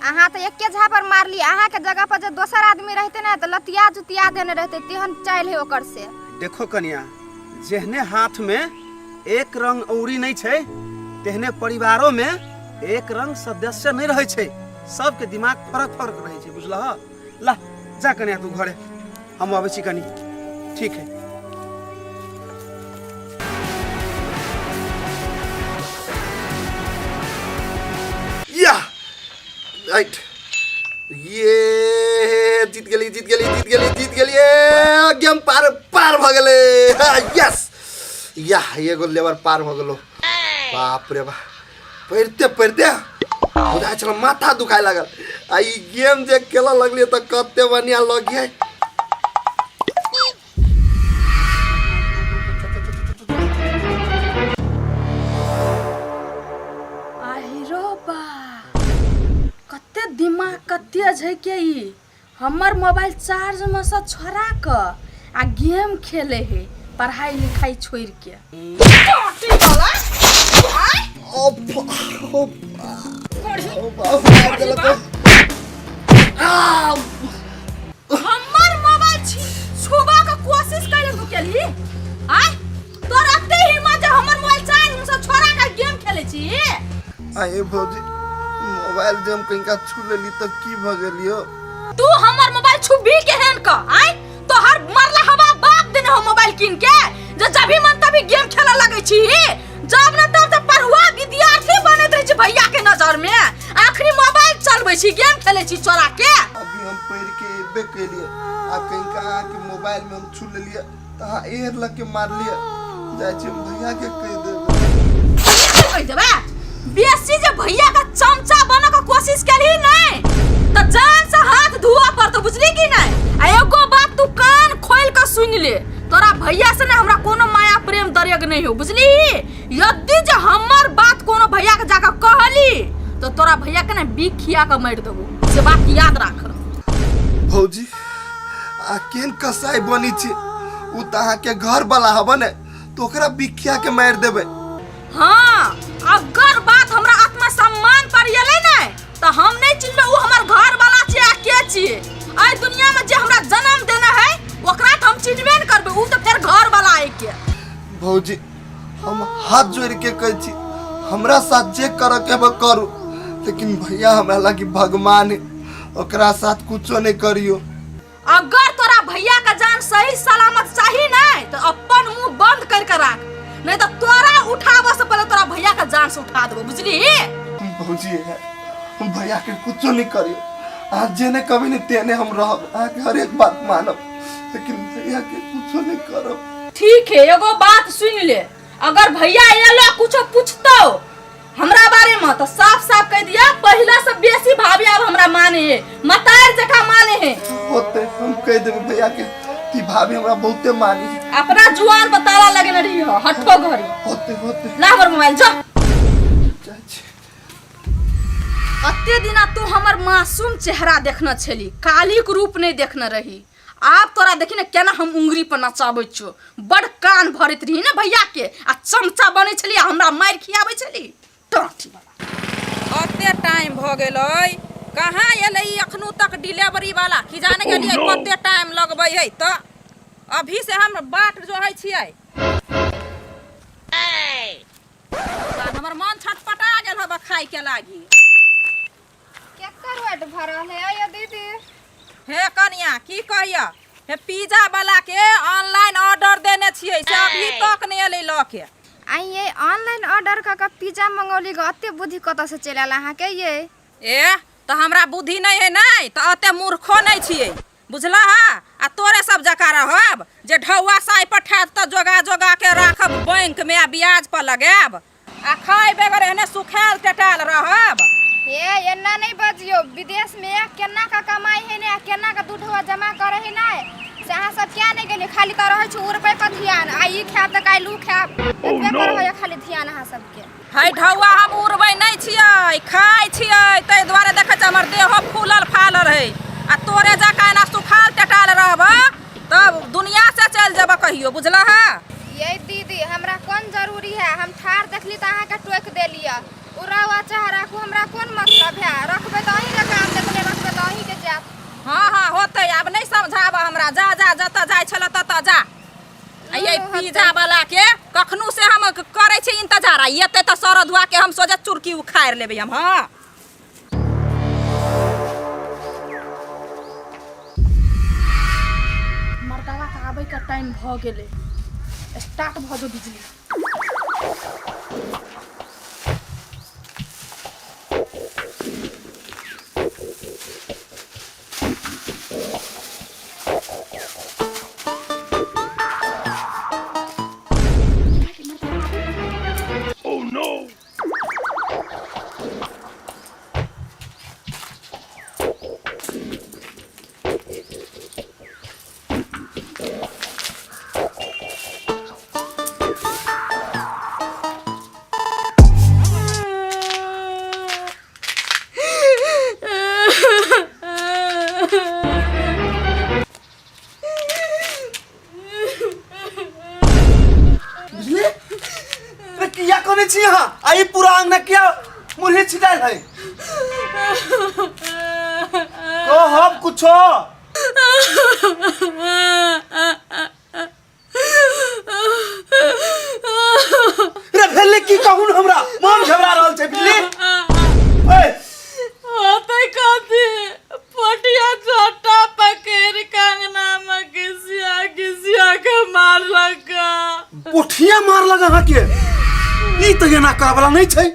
अहाँ तो एके झापर मारली, अहाँ के जगह पर जो दोसर आदमी रहते ना तो लतिया जुतिया देने रहते, तेहन चाल है ओकर से। देखो कन्या, जेहने हाथ में एक रंग औरी नहीं छे, तेहने परिवारों में एक रंग सदस्य नहीं रहे छे, सबके दिमाग फरक फरक रहे छे, बुझलह। ला जा कन्या तू घरे, हम आवे छी कनी, ठीक है। या राइट, ये जीत गेली गेम पार भ गेले। यस, या एगो लेवर पार भ गेलो। बाप रे बाप, पढ़ते बुझा चल माथा दुखाए लागल। आ ई गेम जे खेला लगलिए त कते बढ़िया लगिए। कते दिमाग कते छै के ई, हमर मोबाइल चार्ज में से छोड़ा क आ गेम खेले है, पढ़ाई लिखाई छोड़ के। हमर मोबाइल छुबा के कोशिश करे तू केली, आय तोर अते हिम्मत जे हमर मोबाइल चार्ज में से छोड़ा के गेम खेले छी। आए भौजी, मोबाइल जम कहीं छू लेली त की भ गेलियो? तू हमर मोबाइल छुबी केहन क, आय तो हर मरला हवा बाप देने हो मोबाइल किन के, जे जभी मन तभी गेम खेले लगे छी, जब न तब त पढ़ुआ विद्यार्थी बनत रही छी भैया के नजर में, आखिरी मोबाइल चलबै छी, गेम खेले छी चोरा के। अभी हम पढ़ के एबे केलिए, आ कहीं के मोबाइल में हम छू लेलिए त एहर लग के मार लिए, जाय छी भैया के कह देबे। कह देबे बेसी जे भैया का चमचा बने का कोशिश करी नहीं तो जान से हाथ धुआ पर, तो बुझली की नहीं। आ एगो बात तू कान खोल के सुन ले, तोरा भैया से ना हमरा कोनो माया प्रेम दरेग नहीं हो, बुझली। यदि जे हमर बात कोनो भैया के जाके कहली तो तोरा भैया के ना बिखिया के मार देबो, से बात याद राख। भौजी, आ केन कसाई बनी छी, उ तहा के घर वाला हबन तो ओकरा बिखिया के मार देबे। हाँ, अगर बात हमरा आत्मसम्मान पर एले नहीं तो हम नहीं चिल्लो उ हमर घर वाला छी आ के छी। आई दुनिया में जे हमरा जन्म देना है ओकरा त हम चिन्हबे न करबे, उ तो फिर घर वाला है के। भौजी, हम हाथ जोड़ के कहै छी, हमरा साथ जे कर के बा करू, लेकिन भैया हमरा लगी भगवान है, ओकरा साथ कुछो नहीं करियो। अगर तोरा भैया का जान सही सलामत चाहिए नहीं तो अपन मुंह बंद करके रख, नहीं तो तोरा उठावे से पहले तोरा भैया का जान से उठा देबो, बुझली। भौजी, हम भैया के कुछो नहीं करियो, आज जेने कभी नहीं तेने हम रहब, आके हर एक बात मानब, लेकिन भैया के कुछो नहीं करब। ठीक है, एगो बात सुन ले, अगर भैया एला कुछो पूछतो हमरा बारे में तो साफ साफ कह दिया, पहला से बेसी भाभी अब हमरा माने है, मतार जका माने है। होते हम कह देबे भैया के कि भाभी हमरा बहुते मानी है। अपना जुआन पर ताला लगने रही हो, हटो घरी। होते ला हमर मोबाइल जा। चाची, अते दिना तू हमर मासूम चेहरा देखना छली, कालिक रूप नहीं देखना रही। आप तोरा देखी ना केना हम उंगली पर नचाबै छो, बड़ कान भरत रही ना भैया के, आ चमचा बने छली, हमरा मार खियाबै छली। टाटी वाला अते टाइम भ गेलै, कहाँ एलै अखनो तक डिलीवरी वाला, कि जाने गेलिए कते टाइम लगबै है, तो अभी से हम बाट जोहै छियै। हमर मन छटपटा गेल हबे खाइ के लागी। केकर वेट भरल है आया दीदी? हे कनिया, की कहिया, हे पिज्जा वाला के ऑनलाइन ऑर्डर देने छियै, से अभी तक नहीं एलै ल के। आई ये ऑनलाइन ऑर्डर का पिज्जा मंगौली ग अते बुद्धि कत से चल आला अहाँ के ये ए तो हमरा बुद्धि नहीं है नहीं तो अते मूर्खो नहीं छिए बुझला हा आ तोरे सब जका रहब जे ढौआ साई पठात त जोगा जोगा के राखब बैंक में आ ब्याज पर लगाब आ खाए बेगर एने सुखाल टटाल रहब। हे एना नहीं बजियो विदेश में केना का कमाई है ने केना का दूधवा जमा करे है ना से अहाँ सब क्या नहीं गेली खाली त रहै छु रुपए पर ध्यान आई खाब त काई लू खाब एतबे करबै खाली ध्यान अहाँ सबके है ढौआ हम उड़बै नहीं छियै खाइ छियै तै दुआरे देखै छ हमर देह फूलल फालल है आ तोरे जका एना सुखाल टटाल रहब तब दुनिया से चल जेब कहियो बुझला हा। ये दीदी हमरा कौन जरूरी है हम ठार देखली त अहाँ के टोक देलिया उरावा चाह राखू हमरा कौन मतलब है रखबे त अहीं के काम देखले रखबे त अहीं के जात। हाँ हाँ होते अब नहीं समझाब हमरा जा जा जत जाय छल तत जा ये पिज्जा वाला के कखनू से हम करे छी इंतजार आ येते त सर धुआ के हम सोजे चुरकी उखाड़ लेबे हम। हाँ मर्दावा के आबै का टाइम भ गेलै स्टार्ट भ जो बिजली। किया कोने छी यहाँ आई पूरा अंगना क्या मुरही छिटाल है को हम कुछो रे भेले की कहूं हमरा मन घबरा रहल छै बिजली ओए होतै कथी पटिया छोटा पकेर कंगना में किसिया के मार लगा पोठिया मार लगा हां के ई त एना करबला नहीं छै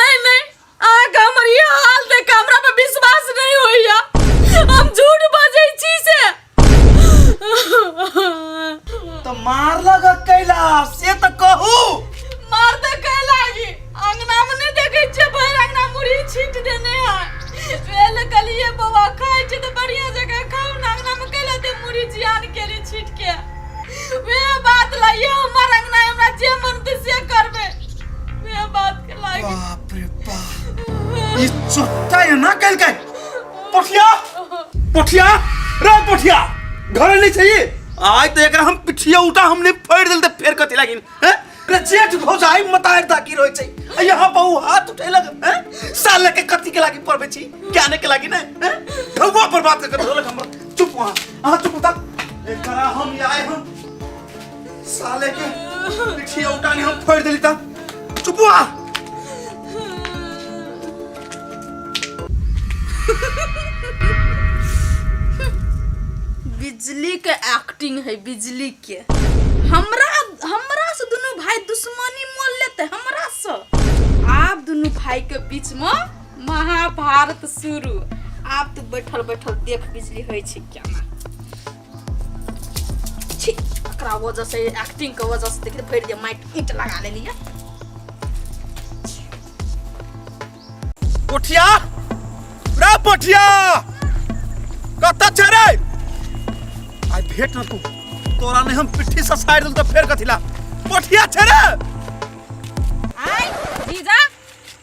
नहीं आगे हमर ये हाल देख हमरा पे विश्वास नहीं होइया हम झूठ बजै छी से तो मार लगा कैलाश से त कहू मार दे कैलागी अंगना में नहीं देखे छे भर अंगना मुड़ी छीट देने है वेल कलिए बवा खाइ छे तो बढ़िया जगह खाऊ ना अंगना में कैला दे मुड़ी जियान के रे छीट के वे बात लाइयो हमर अंगना हमरा जे मन ते से करबे वे बात के लागी बाप रे बाप ई चोटा है ना कैल के पोठिया रे पोठिया घर नहीं चाहिए आज तो एकरा हम पिठिया उठा हमने फेर देल त फेर कथि लागिन हैं रे जेठ भौजाई मतार ताकी रहै छै यहाँ बहु हाथ उठे लग हैं साले के कथि के लागी परबे छी ज्ञाने के लागी ना हैं ढौवा पर बात कर ढोलक हम चुप वहां चुप तक एकरा हम आए हम साले के पिठिया उठानी हम फेर देली त चुप वहां बिजली के एक्टिंग है बिजली के हमरा से दोनों भाई दुश्मनी मोल लेते हमरा से आप दोनों भाई के बीच में महाभारत शुरू आप तो बैठल बैठल देख बिजली होई छै क्या ना छी एकरा वजह से एक्टिंग के वजह से देख फेर दे माइट ईंट लगा लेली है पोठिया रे पोठिया कत छ रे आई भेट न तू तोरा ने हम पिट्ठी से साइड दल त फेर कथिला पोठिया छ रे आई जीजा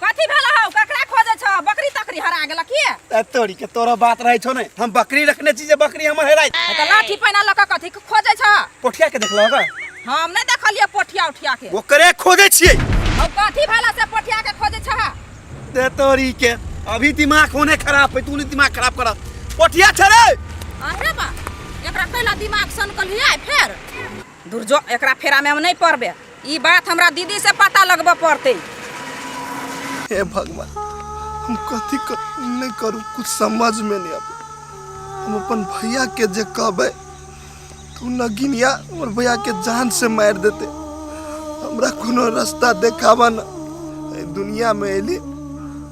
कथि भेला हौ ककरा खोजे छ बकरी तकरी हरा गेल की ए तोरी के तोरा बात रहै छौ ने हम बकरी रखने छी जे बकरी हमर हेराइ त लाठी पैना लक कथि खोजे छ पोठिया के देखलो का हम नै देखलिए पोठिया उठिया के ओकरे खोजे छियै हम कथि भेला से पोठिया के खोजे छ दे तोरी के अभी दिमाग होने खराब है तू ने दिमाग खराब कर पोठिया छ रे अरे बा एकरा कैला दिमाग सनकल हिया फेर दूर जो एकरा फेरा में हम नहीं पड़बे ई बात हमरा दीदी से पता लगबे पड़ते। हे भगवान हम कथी नहीं करूं कुछ समझ में नहीं आवे हम अपन भैया के जे कहबे तू नगिनिया और भैया के जान से मार देते हम हमरा कोनो रास्ता देखावा ना। ए दुनिया में एली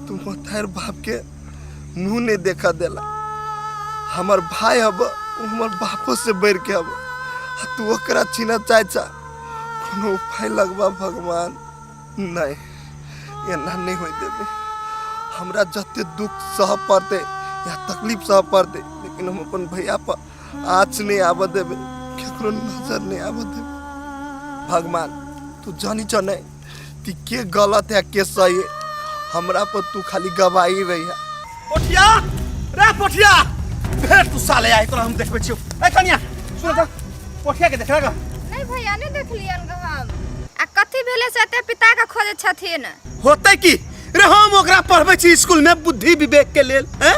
तुम तार बाप के मुंह नहीं देखा देला। हमार भाई हब हमर बापो से बढ़ के हब तू ओकरा छीना चाहता कोनो उपाय लगवा भगवान। नहीं एना नहीं हो देबे। हमरा जते दुख सह पड़ते या तकलीफ सह पड़ते लेकिन हम अपन भैया पर आँच नहीं आब देबे, केकरो नजर नहीं आब देबे। भगवान तू जानी छ नहीं कि के गलत है के सही है, हमरा पर तू खाली गवाही रही है। पोठिया रे पोठिया भेट तू साले आई तोरा हम देखबे छियो। ए कनिया सुन त पोठिया के देखला ग नहीं भैया नहीं देख लियन ग हम। आ कथी भेले से ते पिता का खोजे छथिन होतै की रे हम ओकरा पढ़बै छी स्कूल में बुद्धि विवेक के लेल। हैं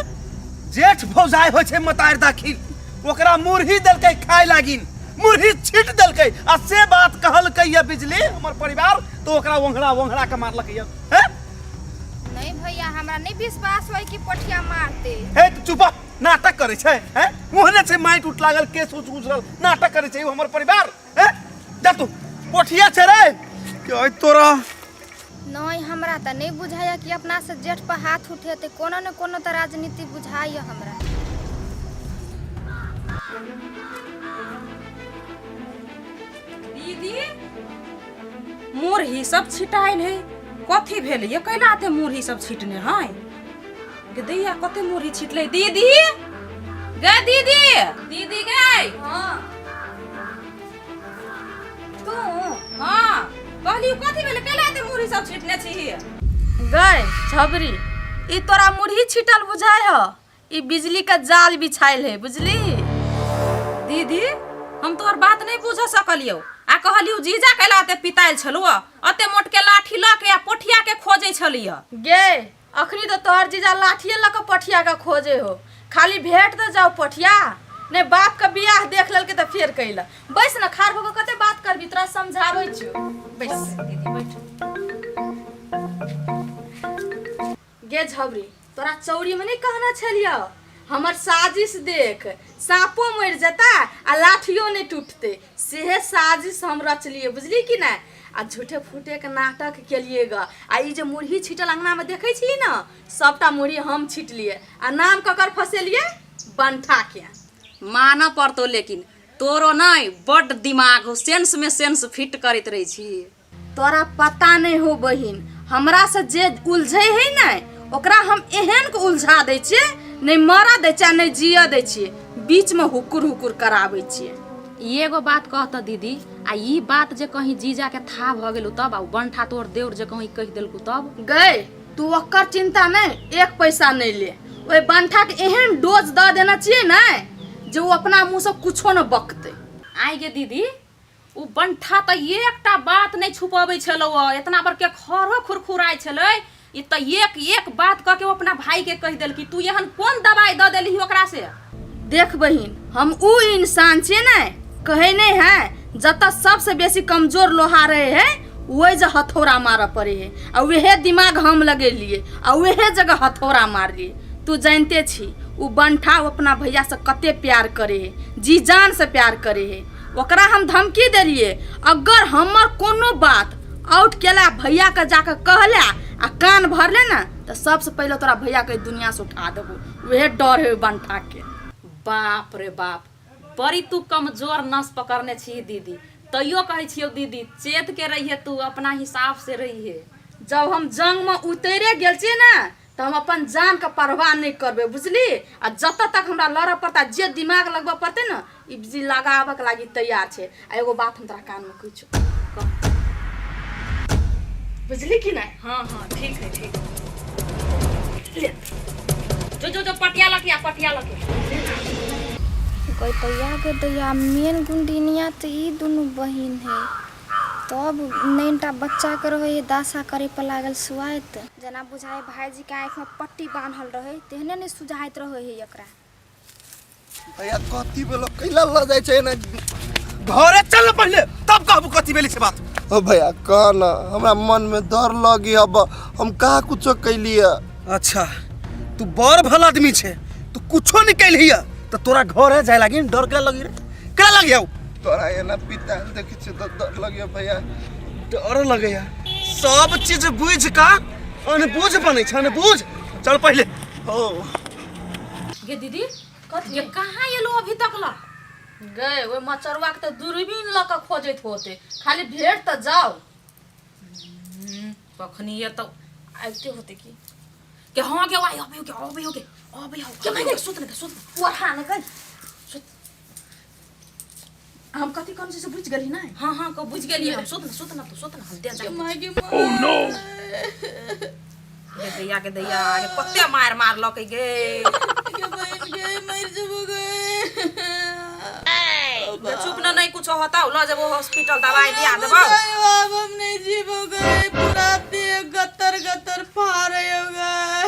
जेठ भौजाई होय छै मतार दाखिल ओकरा मुरही देलकै खाय लागिन, मुरही छीट देलकै आ से बात कहलकै ये बिजली हमर परिवार तो ओकरा ओंघड़ा ओंघड़ा के मारलकै ये। हैं नहीं भैया हमरा नहीं विश्वास होय कि पोठिया मारते। हे तू चुप नाटक करे छै। हैं मोहने से माइट उठ लागल केस उछरल नाटक करे छै हमर परिवार। हैं जा तू पोठिया छै रे के तोरा नहीं हमरा त नहीं बुझाया कि अपना से जेठ पर हाथ उठेते कोनो न कोनो त राजनीति बुझाइए हमरा। दीदी मुरही सब छिटाइल है कथी भेल ये कैला आते मुरही सब छिटने हैं गे दैया कते मुरही छिटले दीदी गे दीदी दीदी गे हाँ तू हां कहली कथी भेल कैला आते मुरही सब छिटने छी गए छबरी ई तोरा मुरही छिटल बुझाय ह ई बिजली का जाल बिछाइल है बुझली। दीदी हम तोहर बात नहीं बुझ सकलियो आ कहलियो जीजा कैला आते पिताइल छलु अते मोट के लाठी ल के आ पोठिया के खोजे छलियो। गे अखनी तो तोहर जीजा लाठिए लक पठिया का खोजे हो, खाली भेंट तो जाओ पठिया ने बाप का बियाह देख लेल के तो फेर कैला। बैस न खार भगो कते बात करबी तोरा समझाबै छियो। बैस दीदी बैठ। गे झबरी तोरा चौरी में नहीं कहना छलियो हमर साजिश देख सांपो मर जता आ लाठियो नहीं टूटते सेहे साजिश हम रचलिए बुझली कि ना। आ झूठे फूटे के नाटक केलिए ग आ ई जे मुरही छिटल अंगना में देखै छी ना सबटा मुरही हम छिटलिए आ नाम ककर फसेलिए बंठा के। माना पड़तो लेकिन तोरो नहीं बड़ दिमाग हो सेंस में सेंस फिट करत रही छी। तोरा पता नहीं हो बहिन हमरा से जे उलझे है ना ओकरा हम एहन को उलझा दै छिए नहीं मरा दै छिए नहीं जिया दै छिए बीच में हुकुर हुकुर कराबै छिए। एगो बात कहत दीदी आ ई बात जे कहीं जीजा के था भ गेलु तब आ बंठा तोर देउर जे कहीं कह देलकु तब गए तू ओकर चिंता नहीं एक पैसा नहीं ले ओए बंठा के एहन डोज द देना चाहिए ना जो वो अपना मुंह से कुछो न बकते। आई गे दीदी उ बंठा त एकटा बात नहीं छुपाबै छलो इतना बड़के खरो खुरखुराय छलै ई त एक एक बात कह के वो अपना भाई के कह देल कि तू यहन कौन दवाई द देली ओकरा से। देख बहिन हम उ इंसान छिए ना कहे नहीं है जत सबसे बेसी कमजोर लोहा रहे है वही जे हथौड़ा मार पड़े है और वह दिमाग हम लगे लिए और वह जगह हथौड़ा मार लिए। तू जानते छी उ बंठा अपना भैया से कते प्यार करे है जी जान से प्यार करे है ओकरा हम धमकी देलिए अगर हमर कोनो बात आउट केला भैया के जाकर कहला आ कान भरले ना तो सबसे पहले तोरा भैया के दुनिया से उठा देबो वह डर है बंठा के। बाप रे बाप बड़ी तू कमजोर नस पकड़ने छी दीदी तैयो कहे छियो दीदी चेत के रहिए तू अपना हिसाब से रहिए। जब हम जंग में उतरे गेल छी ना तो हम अपन जान का परवाह नहीं करबे बुझली। आ जब तक हमरा लड़ पड़ता जे दिमाग लगबा पड़ते ना ई बिजली लगाबे के लागी तैयार छे। आ एगो बात हम तोरा कान में कुछ बुझली कि नहीं। हाँ हाँ ठीक है ठीक है जो पटिया लगे दैया मेन गुंडिनिया तो ई दोनों बहिन है तब नैनटा बच्चा के रहे दासा करे पर लागल सुआत जना बुझाए भाईजी के आँख में पट्टी बांधल रहे तेहने नहीं सुझाइत रहे है एकरा। भैया कथी बेलो कैला ल जाय छै ना घरे चल पहले तब कहबू कथी बेली से बात। ओ भैया कह ना हमरा मन में डर लगी अब हम कहा कुछो कैलिए। अच्छा तू बड़ भल आदमी छे तू कुछो नहीं कैलिया तो तोरा घरे जाय लागी डर के लगी रे के लगी आउ तोरा एना पिता देखे छै तो डर लगियो भैया डर लगैया सब चीज बुझ का अनबुझ बनै छ अनबुझ चल पहले ओ गे दीदी ये कहाँ एलो अभी तक ला गए वो मचरवा के तो दूरबीन ल के खोजत होते खाली भेट त जाओ कखनी ये तो आइते होते कि हाँ के वाई अबे हो के मैं सुत ओढ़ा न गई हम कथी कौन से बुझ गली ना हाँ को बुझ गेली हम सुत ना हम दे जा मागी ओह नो के दैया के पत्ते मार लके गे के बहन गे मर जबो गे चुप ना नहीं कुछ होता ल जब हॉस्पिटल दवाई दिया देबो अब हम नहीं जीवो गे पूरा देह गतर फारे हो गए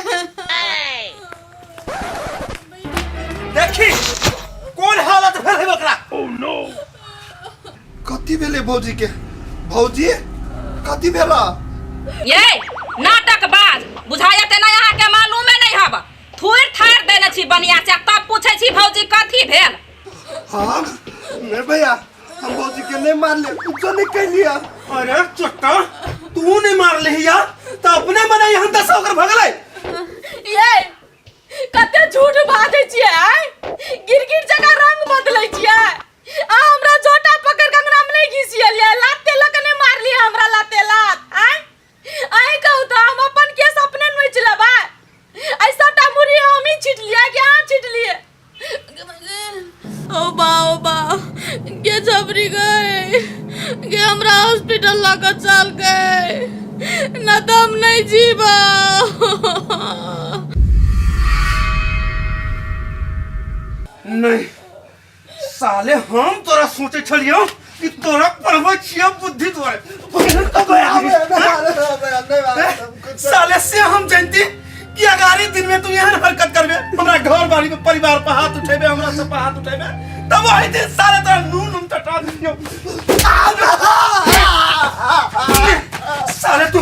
देखी कौन हालत भेल है बकरा कथी भेले भौजी के भौजी कथी भेला ये नाटकबाज बुझाया ते ना यहाँ के मालूम नहीं हब थुर थार देने छी बनिया से तब पूछे छी भौजी कथी भेल हम मेरे भैया हम भौजी के नहीं मार ले कुछ नहीं कह लिया अरे चट्टा तू नहीं मार ले या तो अपने मने यहाँ 10 होकर भगले ये कते झूठ बाजै छियै गिरगिट जगह रंग बदलै छियै आ हमरा जोटा पकड़ कंगना में नहीं घिसियलिए लाते लकने मार लिया हमरा लाते लात आई कहू तो हम अपन केस अपने नोच लेबा ऐसा टा मुरी हम ही छिट लिया क्या छिट लिए ओ बा के जबरी गए के हमरा हॉस्पिटल लगा चल गए ना तो हम नहीं जीवा नहीं साले हम तोरा सोचे छलियो कि तोरा पढ़बै छियो बुद्धि साले से हम जानती कि अगारी दिन में तू यहाँ हरकत करबे हमरा घर बाड़ी में परिवार पर हाथ उठेबे हमरा सब पर हाथ उठेबे तब वही दिन साले तोरा नून टटा दियो साले तू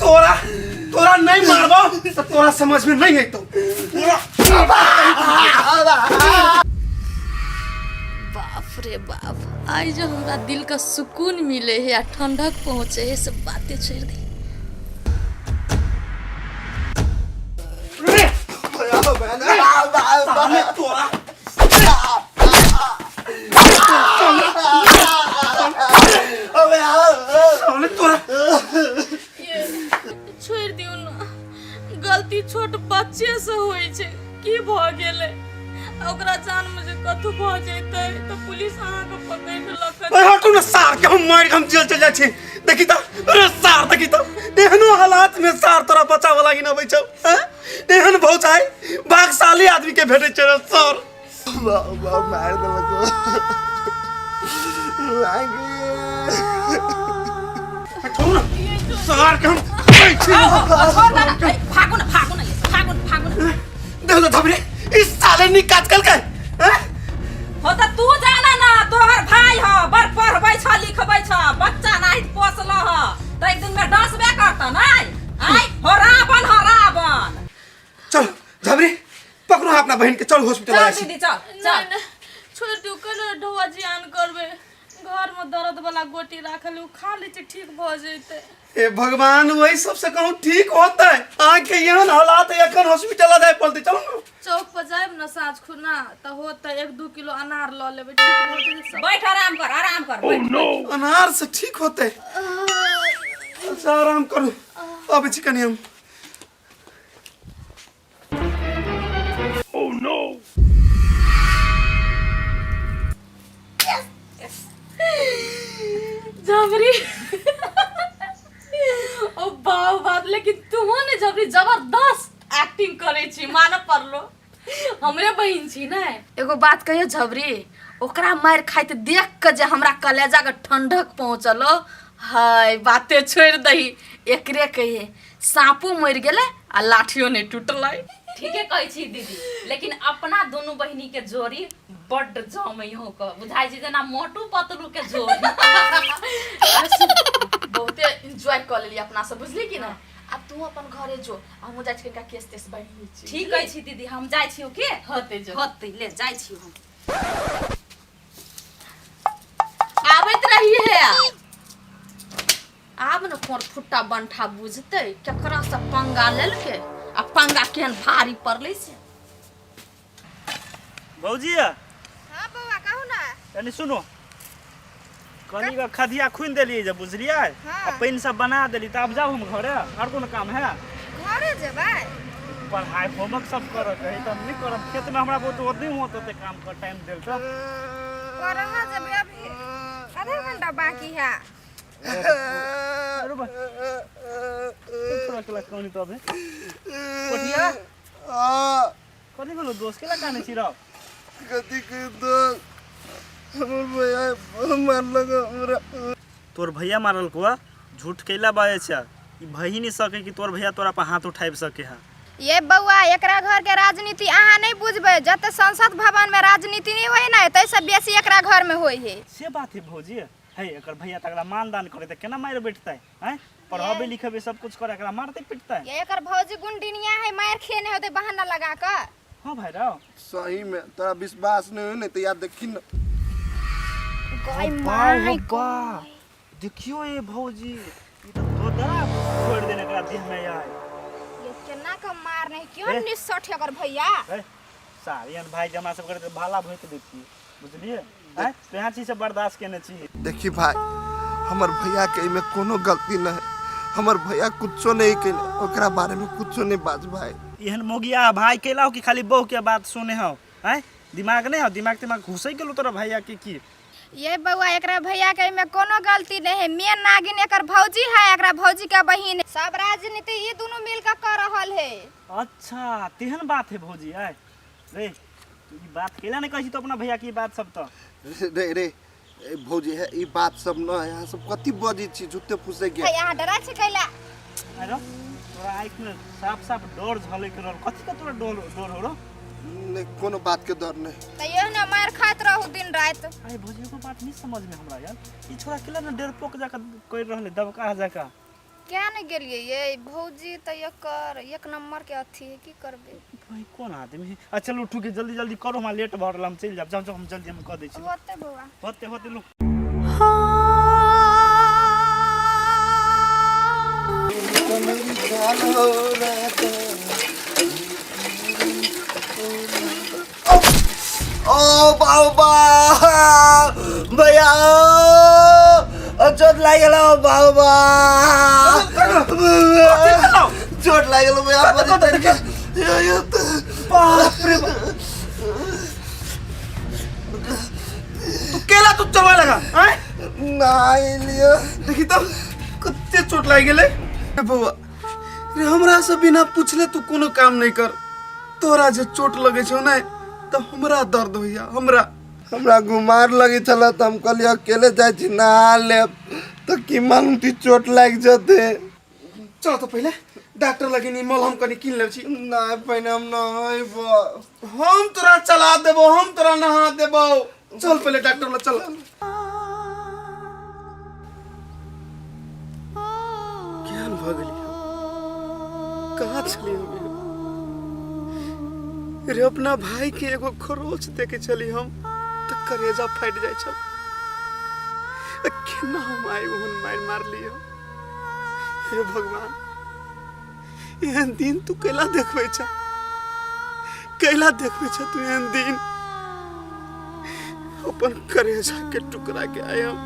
तोरा नहीं मारबो तो तोरा समझ में नहीं अइतो बाप रे बाप आज जो हमरा दिल का सुकून मिले है या ठंडक पहुँचे है सब बातें छोड़ दी साले तोरा साले तोरा छोड़ दियो ना गलती छोट बच्चे से होई छे की भ गेले ओकरा जान में जे कथु भ जेतै तो पुलिस अहाँ के पकड़ के लक अरे हटू ना सार के हम मार हम जेल चल जाय छी देखी त अरे सार देखी त एहनो हालात में सार तोरा बचाव लागी न बैठौ हैं एहन भौचाई भागशाली आदमी के भेटै छै रे सर बाबा मार देलको लागे हटू ना सार के हम भागो ना देखो तो धबरे इस साले निकाल कल के हैं हो त तू जाना ना तोहर भाई ह बर पढ़बै छ लिखबै छ बच्चा नहीं पोसल ह त एक दिन में डसबे करत नहीं आई हो रावण चल धबरे पकड़ो अपना बहन के चल हॉस्पिटल चल आया छी दीदी चल छोड़ दियो कने ढवा जियान करबे घर में दर्द वाला गोटी राखल उ खा ले छै ठीक भ जैते ए भगवान वही सबसे कहूं ठीक होता है आँख के यहाँ हालात है अखन हॉस्पिटल जाए पड़ते चलो ना चौक पर जाएब ना साँझ खुना त होत 1-2 किलो अनार ल लेबे ठीक भ जैते सब बैठ आराम कर बैठ अनार से ठीक होते अच्छा आराम करो अब चिकन हम ओह नो जबरी ओ बात लेकिन तुहो ने जबरी जबरदस्त एक्टिंग करे छी मान परलो हमरे बहिन छी ना एगो बात कहियो झबरी ओकरा मार खाइत देख के जे हमरा कलेजा के ठंडक पहुंचलो हाय बाते छोड़ दही एकरे कहिए सांपो मर गेले आ लाठियो नहीं टूटलै ठीके कहै छी दीदी लेकिन अपना दोनों बहिनी के जोड़ी बड्ड जमै हो क बुझाइ छै जेना मोटू पतलू के जोड़ी बहुते एंजॉय कर लेली अपना सब बुझली कि ना अब तू अपन घरे जो हम जाय छी का केस तेस बढ़ी छी ठीक कहै छी दीदी हम जाय छी के होते जो होते ले जाय छी हम आवत रही है फोर फुट्टा बंठा बुझते केकरा से पंगा लेलके आ पंगा केहन भारी पड़ले से। भौजी हां बउआ कहू ना। यानी सुनो कनी का खदिया खुन देलिए जब बुझलिए आ पानी सब बना देली त अब जाओ हम घरे और कोनो काम है घरे जेबै पढ़ाई होमवर्क सब कर कही त नहीं करब खेत में हमरा बहुत ओदे होते काम का टाइम देल त करहा जेबै अभी आधा घंटा बाकी है। अरे बा थोड़ा कला कोनी तबे पटिया कनी कोनो दोस्त केला काने छी र कथी के दोस्त हमर भैया मार लगा हमरा। तोर भैया मारल को झूठ कैला बाजे छ ई भई नहीं सके कि तोर भैया तोरा पर हाथ उठाइब सके है। ये बउआ एकरा घर के राजनीति अहाँ नहीं बुझबै जते संसद भवन में राजनीति नहीं होई ना तैसे बेसी एकरा घर में होई है। से बात है भौजी है एकर भैया तकरा मानदान करे त केना मार बैठतै हैं पढ़ाबे लिखबे सब कुछ करे एकरा मारते पिटतै। ये एकर भौजी गुंडिनिया है मार खेने होते बहाना लगा कर। हां भाई राव सही में तोरा विश्वास नहीं हो नहीं तो याद देखी न गाय माय बा देखियो ये भौजी ई त तोरा छोड़ देने एकरा देह में आए ये केना का मार नहीं क्यों निसठ एकर भैया सारियन भाई जमा सब करे त भाला भइत देखिए बुझलिए हैं तो यहाँ चीज से बर्दाश्त केने छी। देखी भाई हमर भैया के में कोनो गलती न है हमर भैया कुछो नहीं कइले ओकरा बारे में कुछो नहीं बाज भाई। एहन मोगिया भाई केलाओ कि खाली बहू के बात सुने हो हैं दिमाग नहीं हो दिमाग घुसै गेलो तोरा भैया के की। ये बउआ एकरा भैया के में कोनो गलती नहीं है मेन नागिन एकर भौजी है एकरा भौजी का बहिन सब राजनीति ये दोनों मिलकर कर रहल है। अच्छा तेहन बात है भौजी आय रे ई बात केला नहीं कही तो अपना भैया की बात सब तो रे रे भौजी है ई बात सब न है यहाँ सब कथी बजी छी झूठे फुसे के यहाँ डरा छै कैला अरे तोरा आँख में साफ साफ डर झले के रहल कथी का तोरा डर हो रो नहीं कोनो बात के डर नहीं त ये न मार खात रहू दिन रात। अरे भौजी को बात नहीं समझ में हमरा यार ई छोरा केला न डेर पोक जाकर कोई रहले दबका जाका क्या न गेलिए ये भौजी त एक नंबर के अथी है की करबे भाई कौन आदमी है। अच्छा चलो उठू के जल्दी जल्दी करो हम लेट भरल हम चल जाब जाओ हम जल्दी हम कर दै छी होते बउआ होते लो ओ बाबा भैया चोट लाग गेलो बाबा चोट लाग गेलो भैया बड़ी तरीके बाप रे तू केला तू चलवा लगा हैं नहीं लियो देखी तो कत्ते चोट लाग गेले बाबा रे हमरा से बिना पूछले तू कोनो काम नहीं कर तोरा जे चोट लगे छौ ना तो हमरा दर्द होइया हमरा गुमार लगी चला तो हम कहलिए अकेले जाए छी नहा ले तो की मांगती चोट लाग जते चल तो पहले डॉक्टर लगी नी मलहम कनी किन ले छी ना पहले हम नहाइबो हम तोरा चला देबो हम तोरा नहा देबो चल पहले डॉक्टर ल चल ज्ञान भ गेली कहाँ चली हम रे अपना भाई के एगो खरोच देके चली हम तो करेजा फाट जाए छल केना हम आइ ओहन मार लियो हे भगवान एहन दिन तू कैला देखबै छ तू एहन दिन अपन करेजा के टुकड़ा के आय हम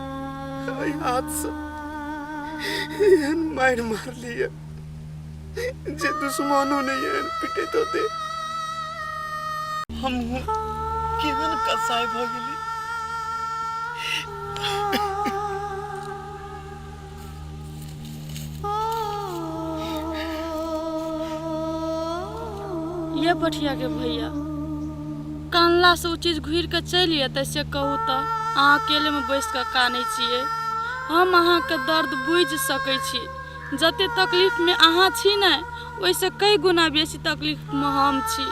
हाथ से एहन मार लियो जे दुश्मनों नहीं एहन पिटे तो दे हम केहन कसाई भ गेली ये पठिया के भैया कानला से उ चीज घूर के चलिए तैसे कहू तो अहाँ अकेले में बैस के कानै छियै हम अहाँ के दर्द बुझ सकै छी जते तकलीफ में अहाँ छी ने ओइसे कई गुना बेसी तकलीफ में हम छी।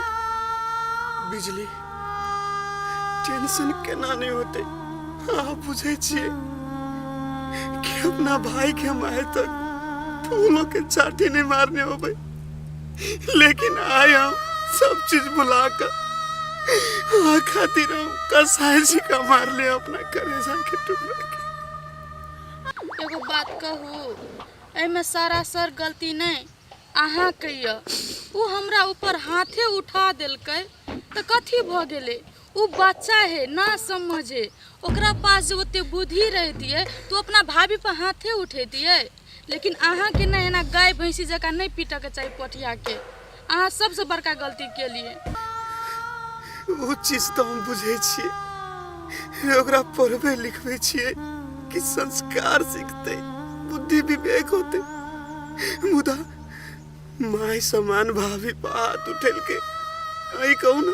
बिजली टेंशन केना नहीं होते हाँ बुझे छिए कि अपना भाई के माए तक फूलों के चाटी नहीं मारने हो भाई लेकिन आए हम सब चीज भुला कर खातिर हम कसाई जी का मार ले अपना करेजा के टुकड़ा के। एगो बात कहू एमे सरासर गलती नहीं अहाँ के य उ हमरा ऊपर हाथे उठा देलकै तो कथी भ गेलै उ बच्चा है ना समझे ओकरा पास जो ओते बुद्धि रहती तो अपना भाभी पर हाथे उठेती लेकिन अहाँ के ना एना गाय भैंसी जका नहीं पीट के चाहिए पोठिया के अहाँ सबसे बड़का गलती के लिए वो चीज तो हम बुझे छिए ओकरा पढ़बे लिखबे छिए कि संस्कार सीखते बुद्धि विवेक होते मुदा माय समान भाभी पर हाथ उठेल के आई कहूँ ना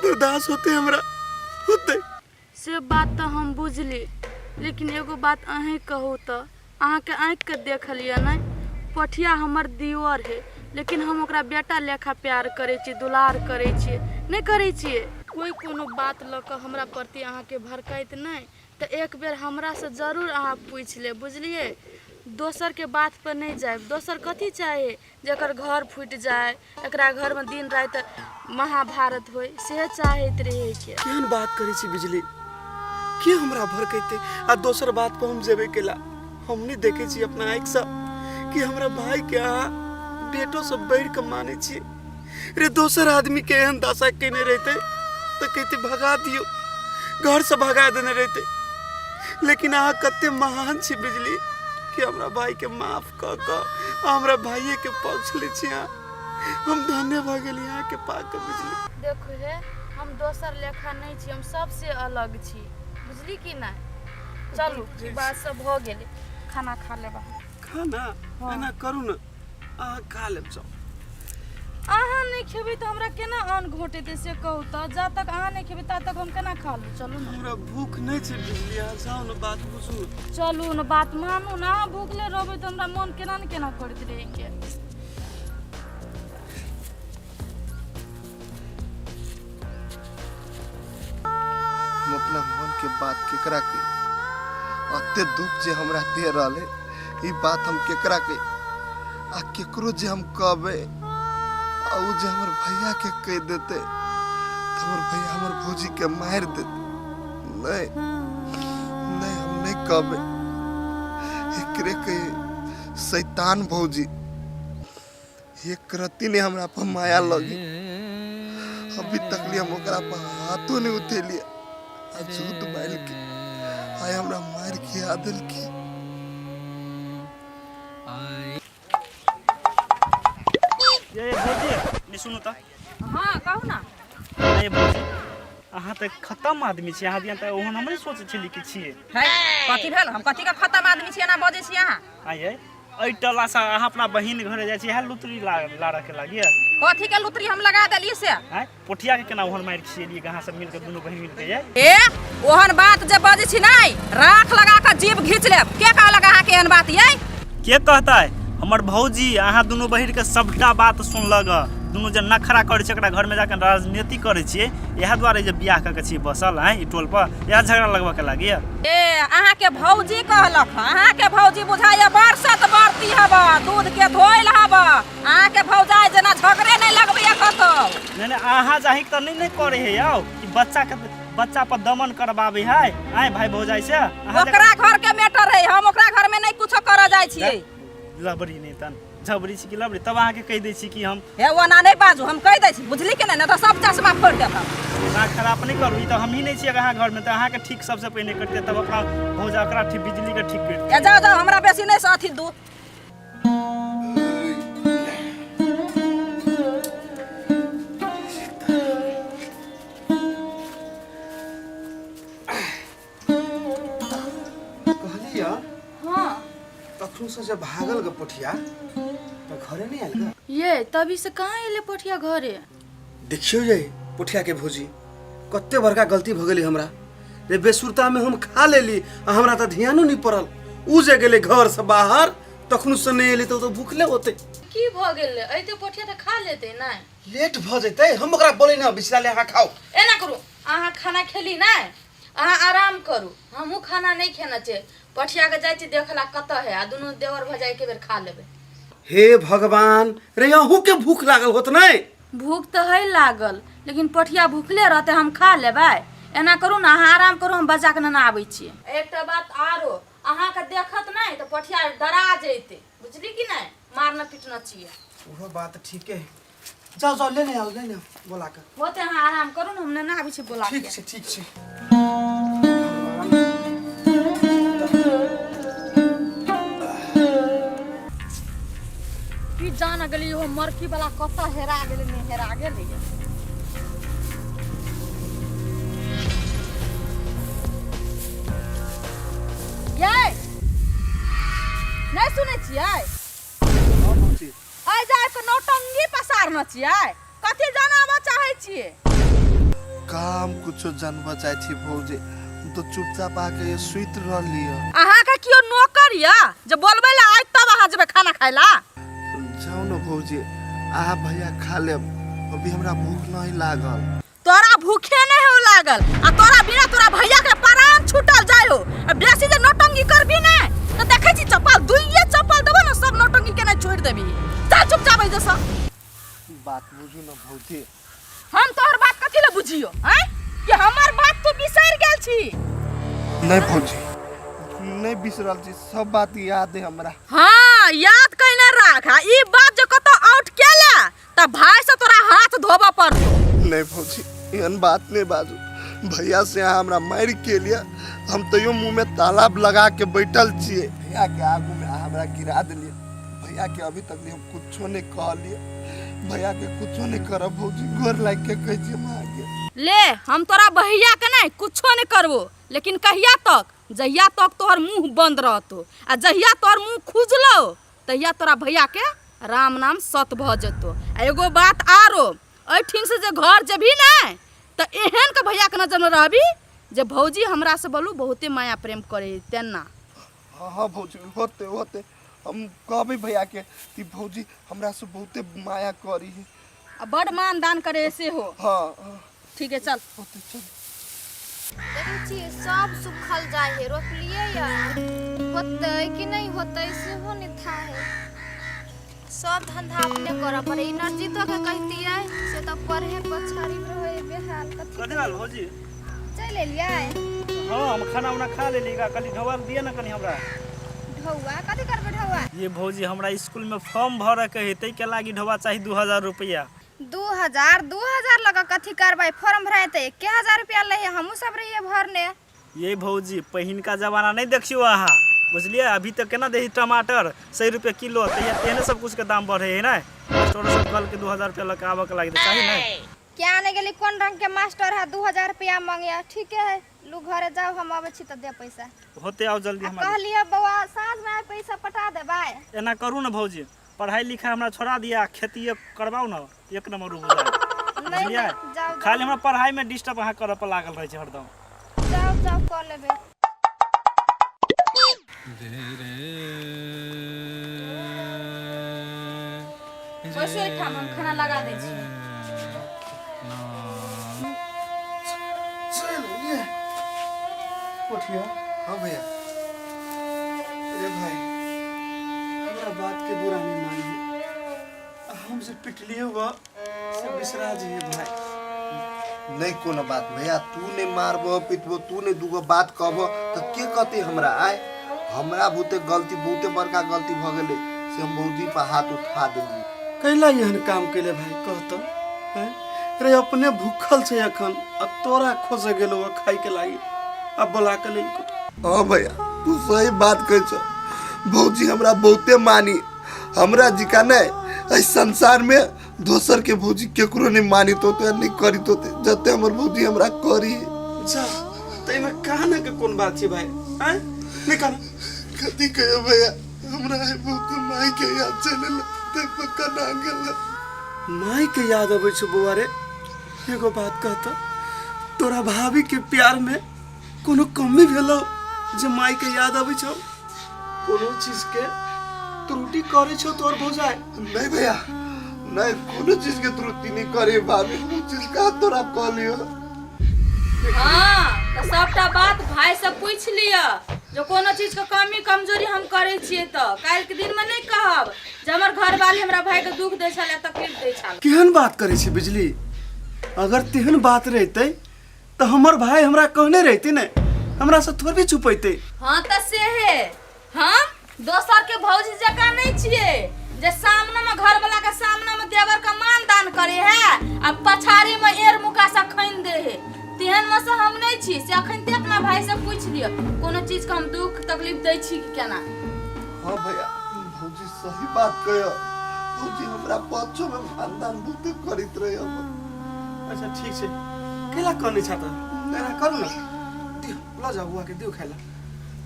बर्दाश्त होते हमरा होते से बात तो हम बुझली लेकिन एगो बात अहें कहू तो अहाँ के आँख के देख लिया नहीं पोठिया हमर दियोर है लेकिन हम ओकरा बेटा लेखा प्यार करे छी दुलार करे छी नहीं करे छी कोई कोनो बात ल के हमरा प्रति अहाँ के भड़कैत नहीं तो एक बेर हमरा से जरूर अहाँ पूछ ले बुझलिए दोसर के बात पर नहीं जाए दोसर कथी चाहे जकर घर फूट जाए एकरा घर में दिन रात महाभारत होए से चाहत रहे के केहन बात करे छी बिजली के हमरा भड़कैते आ दोसर बात पर हम जेबे केला हमने देखे छी अपना आँख से कि हमरा भाई के यहाँ बेटो सब बैठ के माने छी रे दोसर आदमी के एहन दशा केने रहते तो कहते भगा दियो घर से भगा देने रहते लेकिन अहाँ कते महान छी बिजली कि हमरा भाई के माफ क क हमरा भाइये के पक्ष ले छी हम धन्य भ गेली यहाँ के पाक बिजली देखो हे हम दोसर लेखा नहीं छी हम सबसे अलग छी बुझली कि नहीं चलू बात सब हो गेले खाना खा लेबा खाना खाना करू ना अहाँ खा लेब सब अहाँ नहीं खेबे तो हमरा केना अन्न घोटे दे से कहू तो जा तक अहाँ नहीं खेबे ता तक हम केना खा लू चलू ना हमरा भूख नहीं छै बिजली अहाँ जाओ ना बात बुझू चलू ना बात मानू ना अहाँ भूखले रहबे तो हमरा मन केना न केना करत रहेंगे हम अपना मन के बात केकरा के अते दुख जे हमरा दे रहले ई बात हम केकरा के आ केकरो जे हम कहबे आ उ जे हमर भैया के कह देते तो हमर भैया हमर भौजी के मार देते नहीं नहीं हम नहीं कहबे एकरे के शैतान भौजी एक रत्ती ने हमरा पर माया लगी अभी तक लिए हम ओकरा पर हाथों नहीं उठेलिए झूठ बैल के आय हमरा मार के आदल की ये भौजी नहीं सुनो तो हाँ कहू ना ये भौजी अहाँ तो खत्म आदमी छी अहाँ दिया तो ओहन हमरे सोचे छली कि छिए है कथी भेल हम कथी का खत्म आदमी छियै ना बजै छी अहाँ आये एहि टला से अहाँ अपना बहिन घरे जाइ छी इएह लुतरी लाड़ा के लागिए कथी के लुतरी हम लगा देलिए से आय पोठिया के केना ओहन मार खिएलिए गहाँ सब मिल के दुनू बहिन मिल के जाय ए ओहन बात जे बजै छी नहीं राख लगा के जीभ घींच लेब के कहलक अहाँ के एहन बात ये के कहता है हमर भौजी अहाँ दुनू बहिन के सबटा बात सुनलक दुनू जे नखरा करे छै एकरा घर में जाके राजनीति करे छिए इएह दुआरे जे बियाह क के छी बसल है ई टोल पर इएह झगड़ा लगबा के लागिए ए अहाँ के भौजी कहलक अहाँ के भौजी बुझाइए बरसत बरती हब दूध के धोइल हब अहाँ के भौजाई जेना झगड़े नहीं लगबैया कतौ नहीं अहाँ जाहि त नहीं करे है यौ कि बच्चा पर दमन करबाबे है आय भाई भौजाई से ओकरा घर के मैटर है हम ओकरा घर में नहीं कुछो कर जाय छियै लबरी नहीं तन झबरी छी कि लबरी तब अहाँ के कह दै छी कि हम हे ओना नहीं बाजू हम कह दै छी बुझली कि नहीं तो सब चश्मा फोड़ देत ना खराब नहीं करू ई तो हम ही नहीं छी अहाँ घर में तो अहाँ के ठीक सबसे पहले करते तब अपना भौजा ओकरा ठीक बिजली के ठीक करते ए जाओ हमरा बेसी नहीं साथी दू कहलिया हाँ तखन से जब भागल ग पोठिया तो घरे नहीं आयल ग ये तभी से कहाँ एले पोठिया घरे देखियो ये पोठिया के भौजी कते बड़का गलती भ गेली हमरा रे बेसुरता में हम खा लेली आ हमरा त ध्यानो नहीं पड़ल उ जे गेले घर से बाहर तखन से नहीं एली तो भूखले होते की भ गेल ऐते पोठिया त खा लेते ना लेट भ जैते हम ओकरा बोले ना बिचरा ले अहाँ खाओ एना करू अहाँ खाना खेली ना अहाँ आराम करू हमहू खाना नहीं खेना छै पोठिया के जाय छी देखला कत है आ दुनू देवर भजाई के बेर खा लेबे हे भगवान रे अहू के भूख लागल होत नहीं भूख तो है लागल लेकिन पोठिया भूखले रहते हम खा लेबै एना करू ना अहाँ आराम करू हम बजा के ना आबै छी एकटा बात आरो अहाँ के देखत नहीं तो पोठिया डरा जैते बुझली कि नहीं? मारना पीटना चाहिए। वो बात ठीक है। जाओ जाओ लेने आओ बोला कर। होते अहाँ आराम करू न, हमने ना आबै छै बोला के। ठीक छै। की जान गेली हो मरकी वाला कतऽ हेरा गेलै नहीं हेरा गेलै। ये नहीं सुनै छियै? हाँ भौजी आइ जाए के नौटंगी पसारना छियै। कथी जानबा चाहै छियै? काम कुछो जानबा चाहे छी भौजी। हम तो चुपचाप आके ये सुइत रहली है। अहाँ के कियो नौकर या जे बोलबै ला आइ तब अहाँ जेबै खाना खाइ ला? जाओ न भौजी, आहा भैया खा लेब। अभी हमरा भूख नहीं लागल। तोरा भूखे नहीं हो लागल आ तोरा बिना तोरा भैया के प्राण छूटल जाय हो। अब बेसी जे नौटंगी करबी ने तो देखै छी चप्पल दुइये चप्पल देबो न सब नौटंगी केना छोड़ देबी। चल चुपचाप आइ जैसा। बात बुझू न भौजी। हम तोहर बात कथि ले बुझियो हैं कि हमर बात तू बिसैर गेल छी? नहीं भौजी, नहीं बिसरल छी, सब बात याद है हमरा। हाँ याद कइने राख। ई बात जे कतो आउट केला त भाई से तोरा हाथ धोबा पड़तो। नहीं भौजी, एहन बात नहीं बाजू। भैया से यहाँ हमरा मार के लिया, हम तो यो मुंह में तालाब लगा के बैठल छिए। भैया के आगू में हमरा गिरा दिलिए। भैया के अभी तक हम कुछो नहीं कहलिए। भैया के कुछो नहीं करब भौजी, गोर लाग के कह छी मागे। ले हम तोरा भैया के नहीं कुछो नहीं करबो, लेकिन कहिया तक? जहिया तक तोहर मुंह बंद रहतो आ जहिया तोहर मुंह खुजलो तहिया तोरा भैया के राम नाम सत भ जतो। आ एगो बात आरो, ऐठिन से जे घर जेबी नहीं त एहन के भैया के नजर में रहबी जे भौजी हमरा से बोलू बहुते माया प्रेम करे तेना। हाँ भौजी, होते होते हम कहबे भैया के कि भौजी हमरा से बहुते माया करी है। आ बड़ मान दान करे से हो। हाँ ठीक है चल। होते चल। देखै छी सब सुखल जाय है, रोपलिए या होतै कि नहीं होतै सेहो नहीं था है। सब धंधा अपने करऽ पड़े। एनर्जी तो के कहतियै से तो पढ़े पछाड़ी रहे बेहाल कथि कथी हाल भौजी? चल एलियै। हाँ हम खाना उना खा लेली। कनी ढोवा दिए ना कनी हमरा। ढौआ कथि करबै ढौआ? ये भौजी हमरा स्कूल में फॉर्म भरे के है, तै के लागी ढोवा चाहिए 2000 रुपया। 2000 लगा कथी करबै? फॉर्म भराते 1000 रुपया ले हमहू सब रहिए भरने। ये भौजी पहिन का जमाना नहीं देखियो अहाँ, बुझलिए? अभी तक केना दे टमाटर 100 रुपये किलो, तेहने सब कुछ के दाम बढ़े है ना। मास्टर सब कल के 2000 रुपया लगा आबे के लागी चाहिए ना। क्या नहीं गेली कोन रंग के मास्टर है 2000 रुपया मांगिया? ठीक है लू घरे जाओ, हम आबै छी त दे पैसा। होते आओ जल्दी हमरा। कहलिए बौआ साँझ में आइ पैसा पटा देबै। एना करू ना भौजी, पढ़ाई लिखाई हमरा छोड़ा दिया, खेती करबाऊ ना, एक नंबर हो जाए। बुझलिए? जाओ खाली हमरा पढ़ाई में डिस्टर्ब अहाँ करे पर लागल रहे छै हरदम। जाओ जाओ कर लेबै। वैसे ठाम हम खाना लगा दै छी। चल ये उठिया। हाँ भैया। अरे भाई हमरा बात के बुरा नहीं मानिए। हमसे पिटलिए हुआ से बिसरा जी भाई। नहीं कोनो बात भैया, तू ने मारबो पिटबो, तू ने दूगो बात कहबो तो के कहते हमरा आए। हमरा बहुते गलती, बहुते बड़का गलती भ गेले से हम भौजी पर हाथ उठा देली। कैला एहन काम केले भाई कहतो हैं? रे अपने भूखल छे अखन आ तोरा खोजे गेलो खाई के लागी अब बोला के लेल को। हाँ भैया तू सही बात कह छ। भौजी हमरा बहुते मानी। हमरा जिका नहीं इस संसार में दोसर के भौजी केकरो नहीं मानी तो नहीं करी तो जते हमर भौजी हमरा करी। जा तई में कहना के कोन बात छे भाई हैं? नहीं कहना कथी कहे भैया, हमरा है बहुते माई के याद चले ते पक्का ना गेल। माई के याद आवे छे बुआ रे। एगो बात कहतो, तोरा भाभी के प्यार में कोनो कमी भेलो जे माई के याद आवे छो? कोनो चीज के त्रुटि करे छो तोर भौजाई? नहीं भैया, नहीं कोनो चीज के त्रुटि नहीं करे भाभी। वो चीज का तोरा कह लियो। हाँ तो सबटा बात भाई से पूछ लिया। जो कोनो चीज के कमी कमजोरी हम करे छिए तो काल के दिन में नहीं कहब जे हमर घर वाली हमरा भाई के दुख दे छले तकलीफ दे छले। केहन बात करे छे बिजली? अगर तेहन बात रहते तो हमर भाई हमरा कहने रहते ने, हमरा से थोड़ी छुपैते। हाँ तो से है हम दोसर के भौजी जका नहीं छिए जे सामने में घर वाला के सामने में देवर का मान दान करे है आ पछाड़ी में एर मुका से खैन दे है। तेहन में से हम नहीं छी से अखन ते अपना भाई से पूछ लियो कोनो चीज का हम दुख तकलीफ दै छी कि केना। हाँ भैया भौजी सही बात कह भौजी हमरा बच्चों में खानदान बुत करित रहे अच्छा ठीक छै केला करनी छ त एना करू न दियो ल जाऊ बुआ के दियो खाइला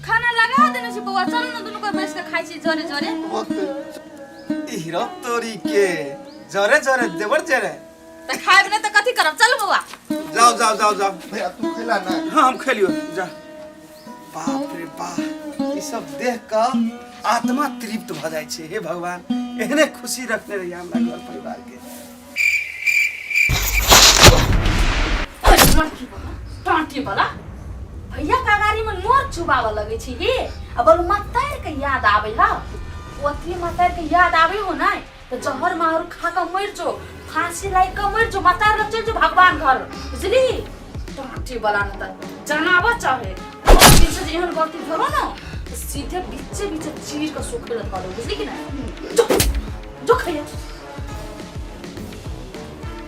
खाना लगा देने छी बउआ चल न दुनु को बैस के खाइ छी जोरे जोरे। ई हीरो तोरी के जरे जरे देवर जरे त खाइब न त कथि करब चल बउआ। जाओ जाओ जाओ जाओ भैया तू खिला ना हाँ हम खेलियो जा। बाप रे बाप ई सब देख के आत्मा तृप्त भ जाय छै। हे भगवान एहने खुशी रखने रहिए हमरा घर परिवार के। टांटी वाला भैया का गाड़ी में नोर चुबाव लगे छी ही अब मतार के याद आवे हा ओथी मतार के याद आवे हो ना तो जहर मारू खा के मर जो फांसी लाई के मर जो मतार चल जो भगवान घर बुझली। टांटी वाला न त जनाब चाहे और पीछे जेहन गलती भरो ना तो सीधे बीचे बीचे चीर के सुखेल करो बुझली कि ना जो खैया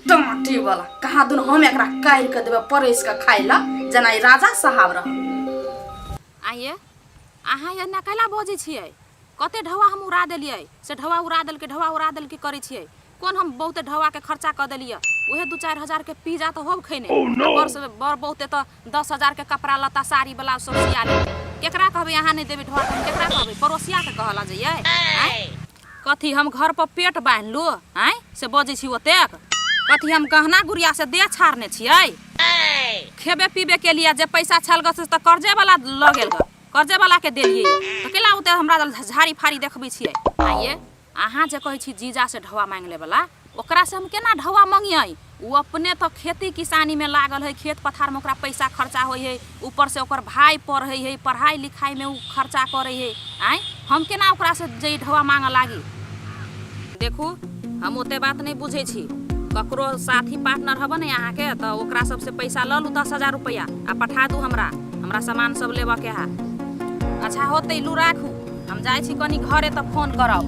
टांटी वाला कहा दुन हम एकरा कायर के देबे परेस के खाइला जना ई राजा साहब रह। आइए अहाँ ये नकला बजै छियै कते ढवा हम उड़ा देलियै से ढवा उड़ा देल के करै छियै कोन हम बहुते ढवा के खर्चा क देलियै उहे 2-4 हजार के पिज्जा तो होब खैने और से बर बहुते तो 10 हजार के कपड़ा लत्ता साड़ी ब्लाउज सब सिया ले केकरा कहबै अहाँ नहीं देबे ढवा केकरा कहबै पड़ोसिया के कहला जइयै कथी हम घर पर पेट बांध लो हैं से बजै छी ओतेक कथी हम गहना गुड़िया से दे छाड़ने छियै खेबे पीबे के लिए जे पैसा छल गस त कर्जे वाला ल गेल ग कर्जे वाला के देलियै त केला उते हमरा झाड़ी फाड़ी देखबै छियै। आइए अहाँ जे कहै छी जीजा से ढवा मांग ले वाला ओकरा से हम केना ढवा मांगियै उ अपने तो खेती किसानी में लागल है खेत पथार में ओकरा पैसा खर्चा होय है ऊपर से ओकर भाई पढ़ै है पढ़ाई लिखाई में उ खर्चा करे है आइ हम केना ओकरा से जे ढवा मांगे लागी। देखू हम ओते बात नहीं बुझै छी ककरो साथी पार्टनर हब ने अहाँ के तो ओकरा सबसे पैसा ल लू 10,000 रुपया आ पठा दू हमरा सामान सब लेबा के है। अच्छा होते लू राखू हम जाय छी कनी घरे त फोन करब।